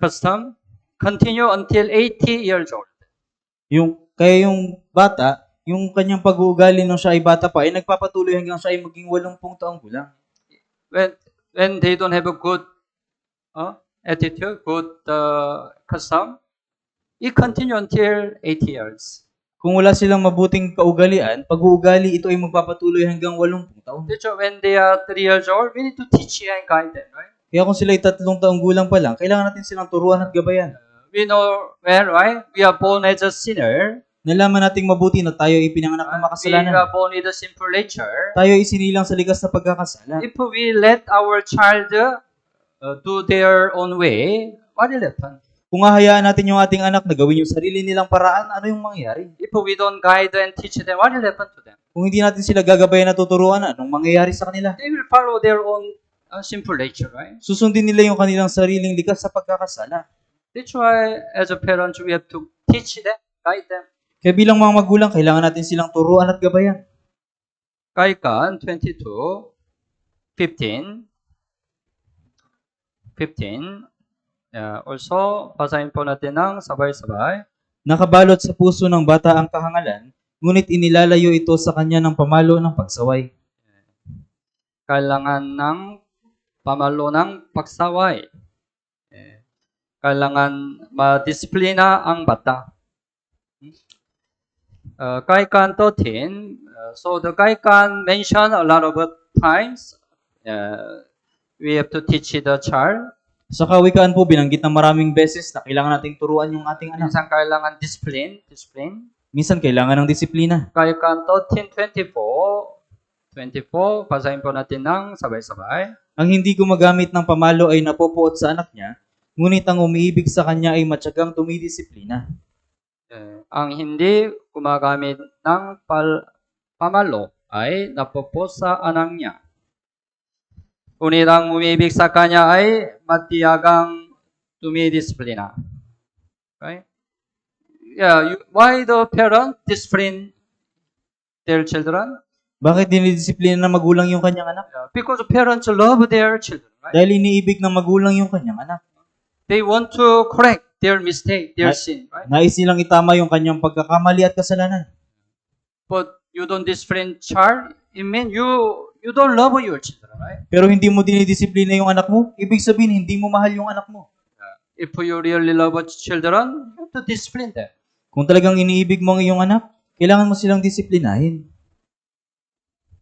custom continue until 80 years old. Kaya yung bata, yung kanyang pag-uugali nung siya ay bata pa, ay nagpapatuloy hanggang siya ay maging 80 taong gulang. When they don't have a good attitude, good custom, it continue until 80 years. Kung wala silang mabuting kaugalian, pag-uugali ito ay magpapatuloy hanggang 80 taon. So when they are 3 years old, we need to teach and guide them, right? Kaya kung sila ay 3 taong gulang pa lang, kailangan natin silang turuan at gabayan. We know well, right? We are born as a sinner. Nalaman nating mabuti na tayo ay pinanganak ng We makasalanan. are born with a sinful nature. Tayo ay sinilang sa likas na pagkakasala. If we let our child do their own way, what will happen? Kung hahayaan natin yung ating anak na gawin yung sarili nilang paraan, ano yung mangyayari? If we don't guide and teach them, what will happen to them? Kung hindi natin sila gagabayan at tuturuan, anong mangyayari sa kanila? They will follow their own sinful nature, right? Susundin nila yung kanilang sariling likas sa pagkakasala. That's why, as a parent, we have to teach them, guide them. Kaya bilang mga magulang, kailangan natin silang turuan at gabayan. Kawikaan 22, 15. Also, basahin po natin ng sabay-sabay. Nakabalot sa puso ng bata ang kahangalan, ngunit inilalayo ito sa kanya ng pamalo ng pagsaway. Kailangan ng pamalo ng pagsaway. Kailangan madisiplina ang bata. Kawikaan 13. So the Kawikaan mentioned a lot of times. We have to teach the child. Sa kawikaan po, binanggit na maraming beses na kailangan nating turuan yung ating anak. Minsan kailangan discipline. Minsan kailangan ng disiplina. Kawikaan 13:24, basahin po natin ng sabay-sabay. Ang hindi gumagamit ng pamalo ay napopuot sa anak niya, ngunit ang umiibig sa kanya ay matyagang tumidisiplina. Ang hindi gumagamit ng pamalo ay napopo sa anak niya. Ngunit ang umibig sa kanya ay matiyagang tumidisiplina. Right? Yeah, why the parent discipline their children? Bakit dinidisiplina ng magulang yung kanyang anak? Because parents love their children, right? Dahil iniibig ng magulang yung kanyang anak. They want to correct their mistake, their sin, right? Nais nilang itama yung kanyang pagkakamali at kasalanan. But you don't discipline child, it means you don't love your children, right? Pero hindi mo dinidisiplina yung anak mo, ibig sabihin hindi mo mahal yung anak mo. If you really love children, you have to discipline them. Kung talagang iniibig mo ang iyong anak, kailangan mo silang disiplinahin.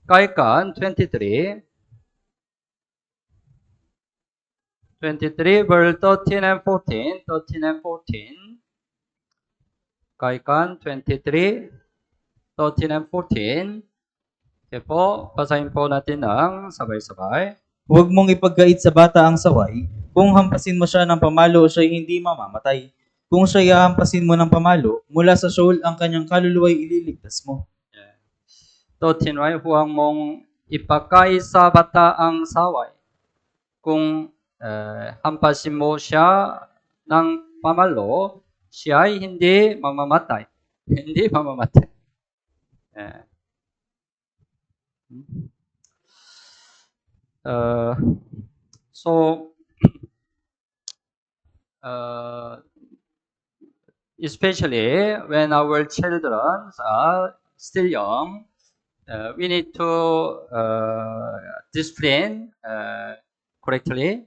Kaikan 23. 23 verse 13 and 14. 13 and 14. Kaikan 23, 13 and 14. Okay po, basahin po natin ng sabay-sabay. Huwag mong ipagkait sa bata ang saway. Kung hampasin mo siya ng pamalo, siya'y hindi mamamatay. Kung siya'y hampasin mo ng pamalo, mula sa Sheol ang kanyang kaluluwa'y ililigtas mo. 13, right? Huwag mong ipagkait sa bata ang saway. Kung hampasin mo siya ng pamalo, siya ay hindi mamamatay. Hindi mamamatay. So, especially when our children are still young, we need to discipline correctly.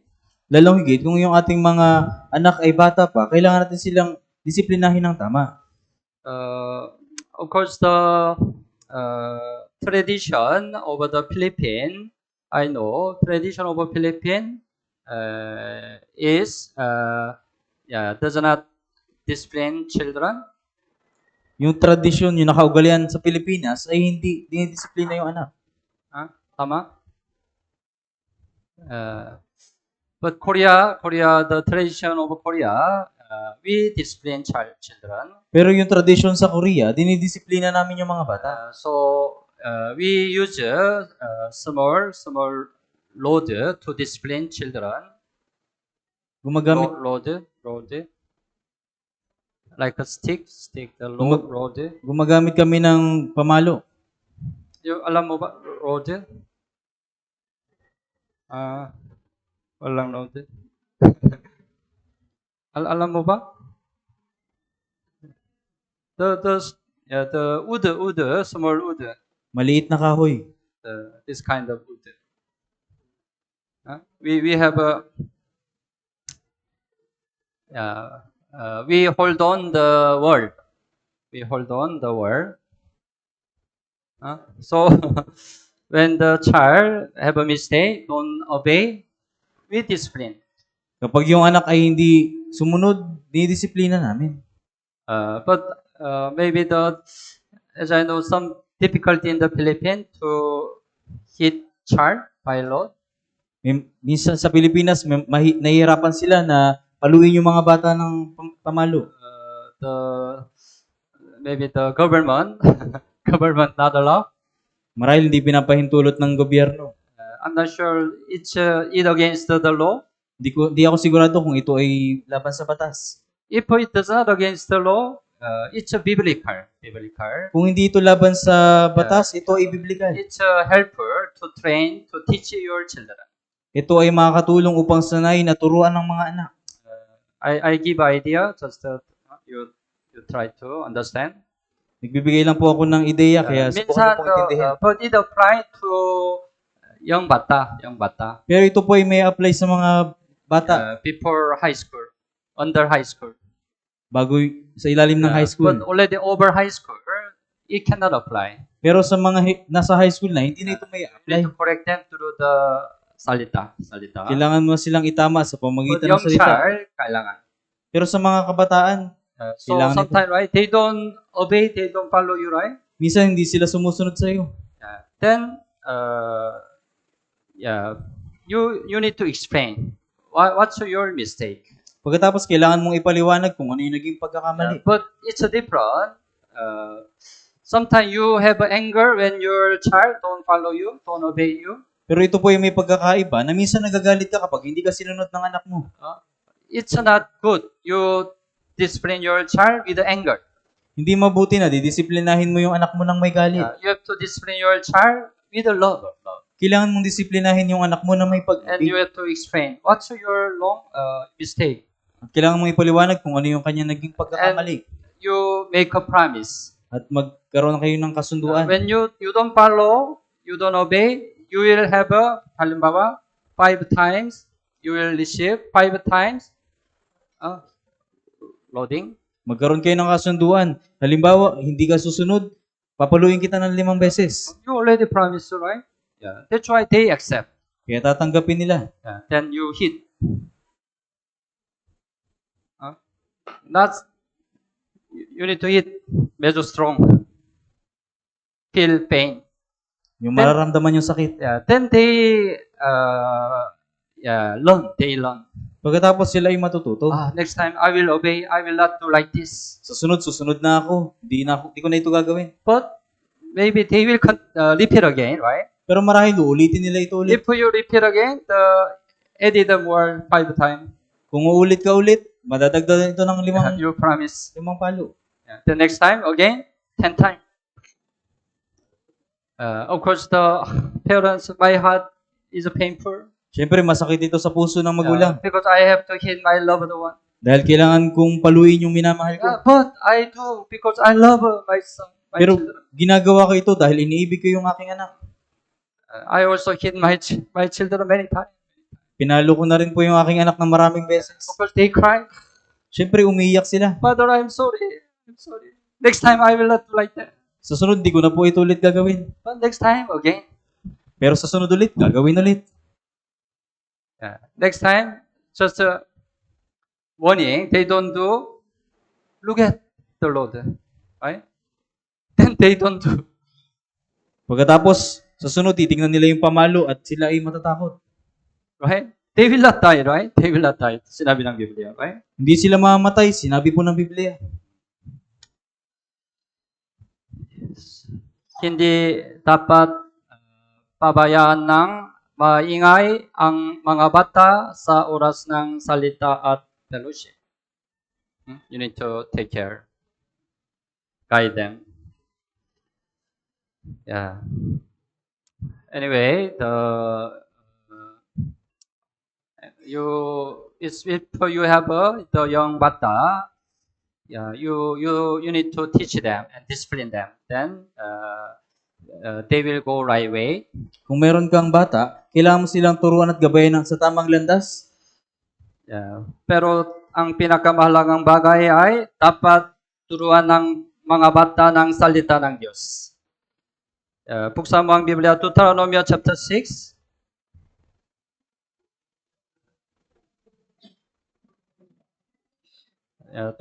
Lalong higit, kung yung ating mga anak ay bata pa, kailangan natin silang disiplinahin ng tama. Of course, the tradition of the Philippines, I know, tradition of Philippines is does not discipline children. Yung tradisyon, yung nakaugalian sa Pilipinas ay hindi dinidisiplina yung anak. Tama? But Korea, the tradition of Korea, we discipline children. Pero yung tradisyon sa Korea, dinidisiplina namin yung mga bata. So we use small rod to discipline children. Gumagamit Rod. Like a stick, the rod. gumagamit kami ng pamalo. Yung alam mo ba, rod? Walang rod. Alam mo ba? The wood, small wood. Maliit na kahoy. This kind of wood. We have a we hold on the word. We hold on the word. So when the child have a mistake, don't obey, we discipline. Kapag yung anak ay hindi sumunod, dinidisiplina namin. But maybe as I know, some difficulty in the Philippines to hit child by law. Minsan sa Pilipinas, nahihirapan sila na paluin yung mga bata ng pamalo. Maybe the government not allow. Marahil hindi pinapahintulot ng gobyerno. I'm not sure it's it against the law. Di ako sigurado kung ito ay laban sa batas. If it is not against the law, it's a biblical. Kung hindi ito laban sa batas, ito ay biblikal. It's a helper to train, to teach your children. Ito ay makakatulong upang sanayin at turuan ng mga anak. I give idea, just you try to understand. Nagbibigay lang po ako ng ideya, kaya subukan po intindihin. But it apply to young bata. Pero ito po ay may apply sa mga bata. Before high school, under high school. Bago sa ilalim ng high school. But already over high school, it cannot apply. Pero sa mga nasa high school na, hindi na ito may apply. To correct them through the salita. Kailangan mo silang itama sa pamamagitan ng salita. Child, kailangan. Pero sa mga kabataan, so sometimes, right, they don't obey, they don't follow you, right? Minsan hindi sila sumusunod sa iyo. Then, you need to explain. What's your mistake? Pagkatapos, kailangan mong ipaliwanag kung ano yung naging pagkakamali. But it's a different. Sometimes you have anger when your child don't follow you, don't obey you. Pero ito po yung may pagkakaiba na minsan nagagalit ka kapag hindi ka sinunod ng anak mo. It's not good. You discipline your child with anger. Hindi mabuti na didisiplinahin mo yung anak mo ng may galit. You have to discipline your child with love. Kailangan mong disiplinahin yung anak mo na may And pag-ibig. you have to explain what's your mistake. At kailangan mong ipaliwanag kung ano yung kanya naging pagkakamali. You make a promise. At magkaroon kayo ng kasunduan. When you don't follow, you don't obey, you will have halimbawa, 5 times, you will receive 5 times loading. Magkaroon kayo ng kasunduan. Halimbawa, hindi ka susunod, papaluin kita ng 5 beses. You already promised, right? Yeah. That's why they accept. Kaya tatanggapin nila. Yeah. Then you hit. That's you need to hit medyo strong. Feel pain. Yung mararamdaman yung sakit. Yeah. Then they learn. They learn. Pagkatapos sila ay matututo. Next time I will obey. I will not do like this. Susunod na ako. Di ko na ito gagawin. But maybe they will repeat again, right? Pero marahil uulitin nila ito ulit. If you repeat again, edit the more 5 times. Kung uulit ka ulit, madadagdagan ito ng 5 You promise. palo. Yeah. The next time again, 10 times. Of course, the parents, my heart is painful. Siyempre, masakit ito sa puso ng magulang. Because I have to hit my loved one. Dahil kailangan kong paluin yung minamahal ko. But I do because I love my son, my Pero children. ginagawa ko ito dahil iniibig ko yung aking anak. I also hit my children many times. Pinalo ko na rin po yung aking anak ng maraming beses. Of course, they cry. Siyempre, umiiyak sila. Father, I'm sorry. I'm sorry. Next time, I will not do like that. Sa sunod, di ko na po ito ulit gagawin. But next time, again. Pero sa sunod ulit, gagawin ulit. Yeah. Next time, just warning, they don't do, look at the Lord. Right? Then they don't do. Pagkatapos, sa sunod, titingnan nila yung pamalo at sila ay matatakot. Right? They will not die, right? They will not die. Sinabi ng Biblia, right? Hindi sila mamamatay, sinabi po ng Biblia. Hindi dapat pabayaan ng maingay ang mga bata sa oras ng salita at fellowship. You need to take care. Guide them. Yeah. Anyway, if you have the young bata, yeah, you need to teach them and discipline them. Then they will go right way. Kung meron kang bata, kailangan mo silang turuan at gabayan sa tamang landas. Yeah. Pero ang pinakamahalagang bagay ay dapat turuan ng mga bata ng salita ng Diyos. Buksan mo ang Biblia, Deuteronomy chapter 6.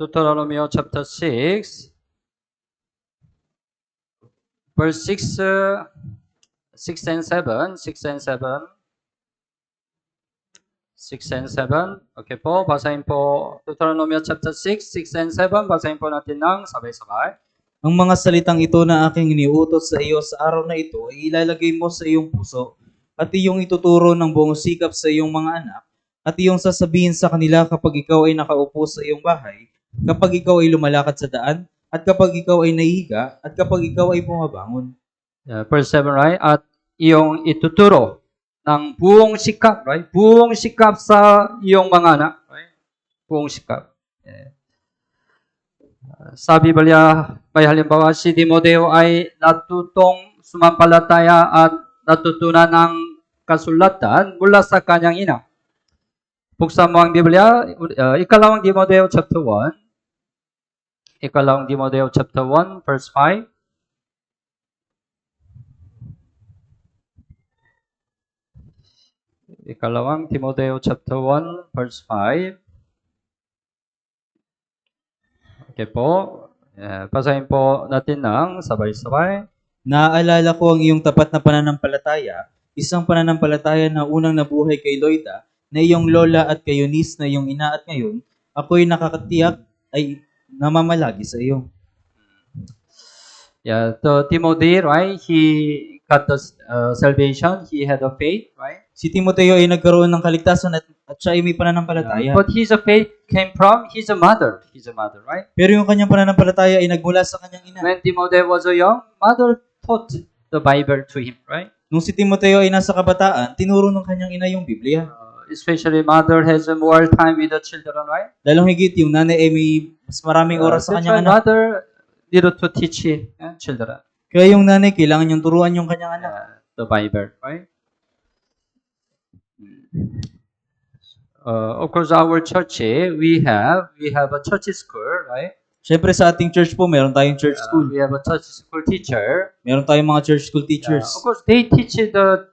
Deuteronomy chapter 6. Verse 6, 6 and 7, 6 and 7. 6 and 7. Okay po, basahin po Deuteronomy chapter 6, 6 and 7. Basahin po natin ng sabay-sabay. Ang mga salitang ito na aking iniutos sa iyo sa araw na ito ay ilalagay mo sa iyong puso at iyong ituturo ng buong sikap sa iyong mga anak at iyong sasabihin sa kanila kapag ikaw ay nakaupo sa iyong bahay, kapag ikaw ay lumalakad sa daan, at kapag ikaw ay nahihiga, at kapag ikaw ay bumabangon. Verse 7, right? At iyong ituturo ng buong sikap, right? Buong sikap sa iyong mga anak, right? Buong sikap. Sa Biblia, may halimbawa, si Timoteo ay natutong sumampalataya at natutunan ng kasulatan mula sa kanyang ina. Buksan mo ang Biblia, ikalawang Timoteo chapter 1. Ikalawang Timoteo chapter 1, verse 5. Ikalawang Timoteo chapter 1, verse 5. Okay po. Basahin po natin ng sabay-sabay. Naaalala ko ang iyong tapat na pananampalataya, isang pananampalataya na unang nabuhay kay Loida, na iyong lola at kay Eunice na iyong ina at ngayon, ako'y nakakatiyak ay namamalagi sa iyo. Yeah, so Timothy, right? He got the salvation. He had a faith, right? Si Timoteo ay nagkaroon ng kaligtasan at siya ay may pananampalataya. But his faith came from his mother. His mother, right? Pero yung kanyang pananampalataya ay nagmula sa kanyang ina. When Timothy was a young, mother taught the Bible to him, right? Nung si Timoteo ay nasa kabataan, tinuro ng kanyang ina yung Biblia. Especially mother has more time with the children, right? Lalong higit yung nanay ay may mas maraming oras sa That's kanyang why anak. mother needed to teach children Kaya yung nanay kailangan niyang turuan yung kanyang anak. the Bible, right? Of course, our church we have a church school, right? Siyempre sa ating church po, meron tayong church school. We have a church school teacher. Meron tayong mga church school teachers. Of course, they teach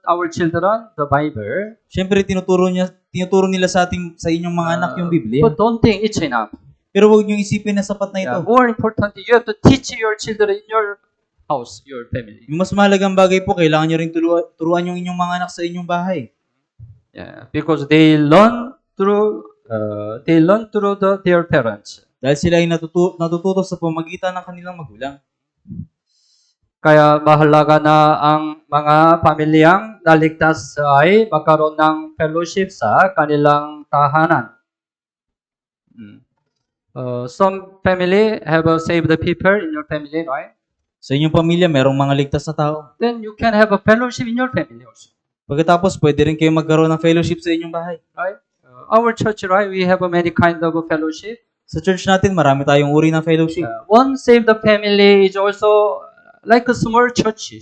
our children the Bible. Siyempre tinuturo nila sa inyong mga anak yung Biblia. But don't think it's enough. Pero huwag niyong isipin na sapat na ito. More importantly, you have to teach your children in your house, your family. Yung mas mahalagang bagay po, kailangan niyo rin turuan yung inyong mga anak sa inyong bahay. Because they learn through their parents. Dahil sila ay natututo sa pamagitan ng kanilang magulang. Kaya mahalaga na ang mga pamilyang naligtas ay magkaroon ng fellowship sa kanilang tahanan. Some family have saved the people in your family, right? Sa inyong pamilya, merong mga ligtas na tao. Then you can have a fellowship in your family also, Pagkatapos, pwede rin kayo magkaroon ng fellowship sa inyong bahay. right? Our church, right? We have a many kind of fellowship. Sa church natin, marami tayong uri ng fellowship. One saved family is also like a small church.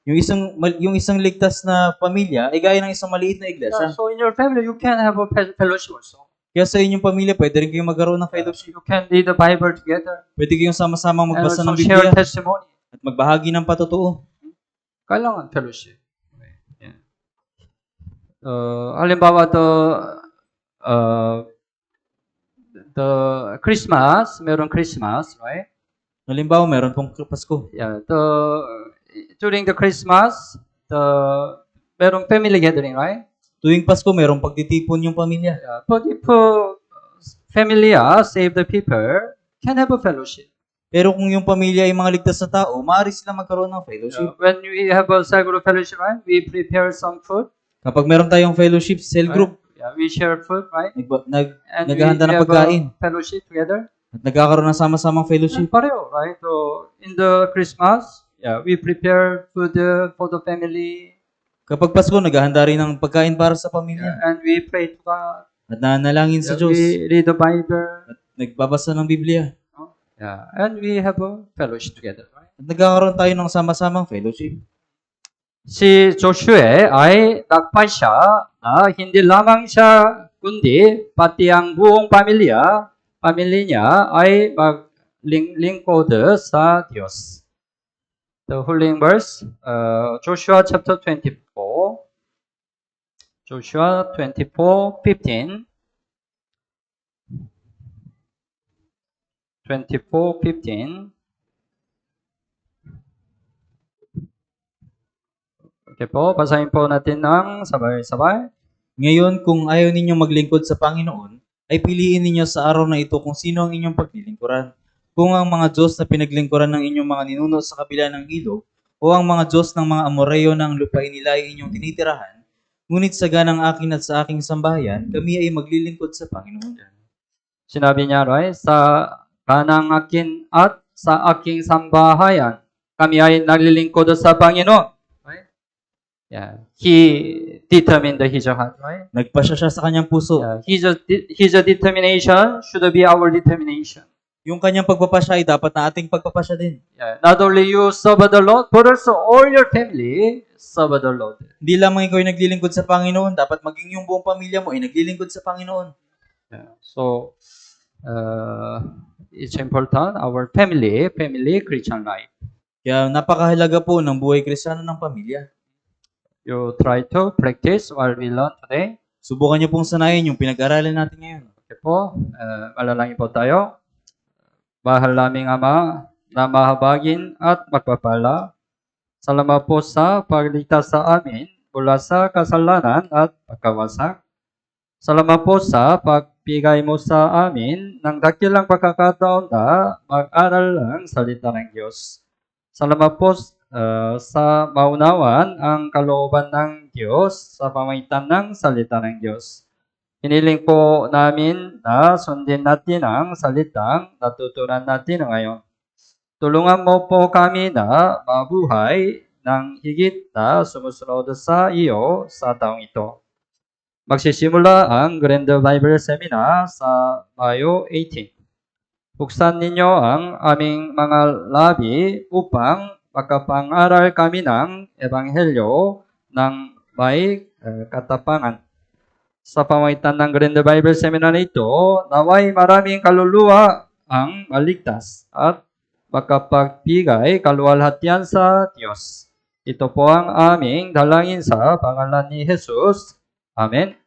Yung isang ligtas na pamilya ay gaya ng isang maliit na iglesia. So in your family, you can have a fellowship also. Kaya sa inyong pamilya, pwede rin kayong magkaroon ng fellowship. You can read the Bible together Pwede kayong sama-samang and magbasa also ng share Biblia testimony. at magbahagi ng patotoo. Kailangan fellowship. Halimbawa, the Christmas, meron Christmas, right? Halimbawa, meron pong Pasko. During the Christmas, merong family gathering, right? Tuwing Pasko, merong pagtitipon yung pamilya. But if family save the people, can have a fellowship. Pero kung yung pamilya ay mga ligtas na tao, maaari sila magkaroon ng fellowship. When we have a circle of fellowship, right? We prepare some food. Kapag meron tayong fellowship, cell group, We share food, right? And naghahanda we ng have pagkain. a fellowship together. At nagkakaroon ng sama-samang fellowship. Pareho, right? So in the Christmas, we prepare food for the family. Kapag Pasko, naghahanda rin ng pagkain para sa pamilya. And we pray to God. At nanalangin sa Diyos. We read the Bible. At nagbabasa ng Biblia. And we have a fellowship together, right? At nagkakaroon tayo ng sama-samang fellowship. Si Joshua ay nagpa siya na hindi lamang siya kundi pati ang buong pamilya niya ay maglingkod sa Diyos. The holy verse, Joshua chapter 24, Joshua 24:15. 24:15. Okay po, basahin po natin ng sabay-sabay. Ngayon, kung ayaw ninyong maglingkod sa Panginoon, ay piliin ninyo sa araw na ito kung sino ang inyong paglilingkuran. Kung ang mga Diyos na pinaglingkuran ng inyong mga ninuno sa kabila ng ilog, o ang mga Diyos ng mga Amoreyo na ang lupain nila ay inyong tinitirahan, ngunit sa ganang akin at sa aking sambahayan, kami ay maglilingkod sa Panginoon. Sinabi niya, right? Sa kanang akin at sa aking sambahayan, kami ay naglilingkod sa Panginoon. Right? He determined his heart, right? Nagpasya siya sa kanyang puso. His determination should be our determination. Yung kanyang pagpapasya ay dapat na ating pagpapasya din. Not only you serve the Lord, but also all your family serve the Lord. Hindi lamang ikaw ay naglilingkod sa Panginoon, dapat maging yung buong pamilya mo ay naglilingkod sa Panginoon. So, it's important, our family Christian life. Kaya napakahalaga po ng buhay Kristiyano ng pamilya. You try to practice what we learned today. Subukan niyo pong sanayin yung pinag-aralan natin ngayon. Okay po, malalangin po tayo. Mahal naming Ama na mahabagin at magpapala, salamat po sa pagligtas sa amin mula sa kasalanan at pagkawasak. Salamat po sa pagbigay mo sa amin ng dakilang pagkakataon na mag-aral ang salita ng Diyos. Salamat po sa maunawan ang kalooban ng Diyos sa pamamagitan ng salita ng Diyos. Hiniling po namin na sundin natin ang salitang natutunan natin ngayon. Tulungan mo po kami na mabuhay ng higit na sumusunod sa iyo sa taong ito. Magsisimula ang Grand Bible Seminar sa Mayo 18. Buksan ninyo ang aming mga labi upang makapang-aral kami ng Ebanghelyo ng may katapangan. Sa pamamagitan ng Grand Bible Seminar na ito, naway maraming kaluluwa ang maligtas at makapagbigay kaluwalhatian sa Diyos. Ito po ang aming dalangin sa pangalan ni Jesus. Amen.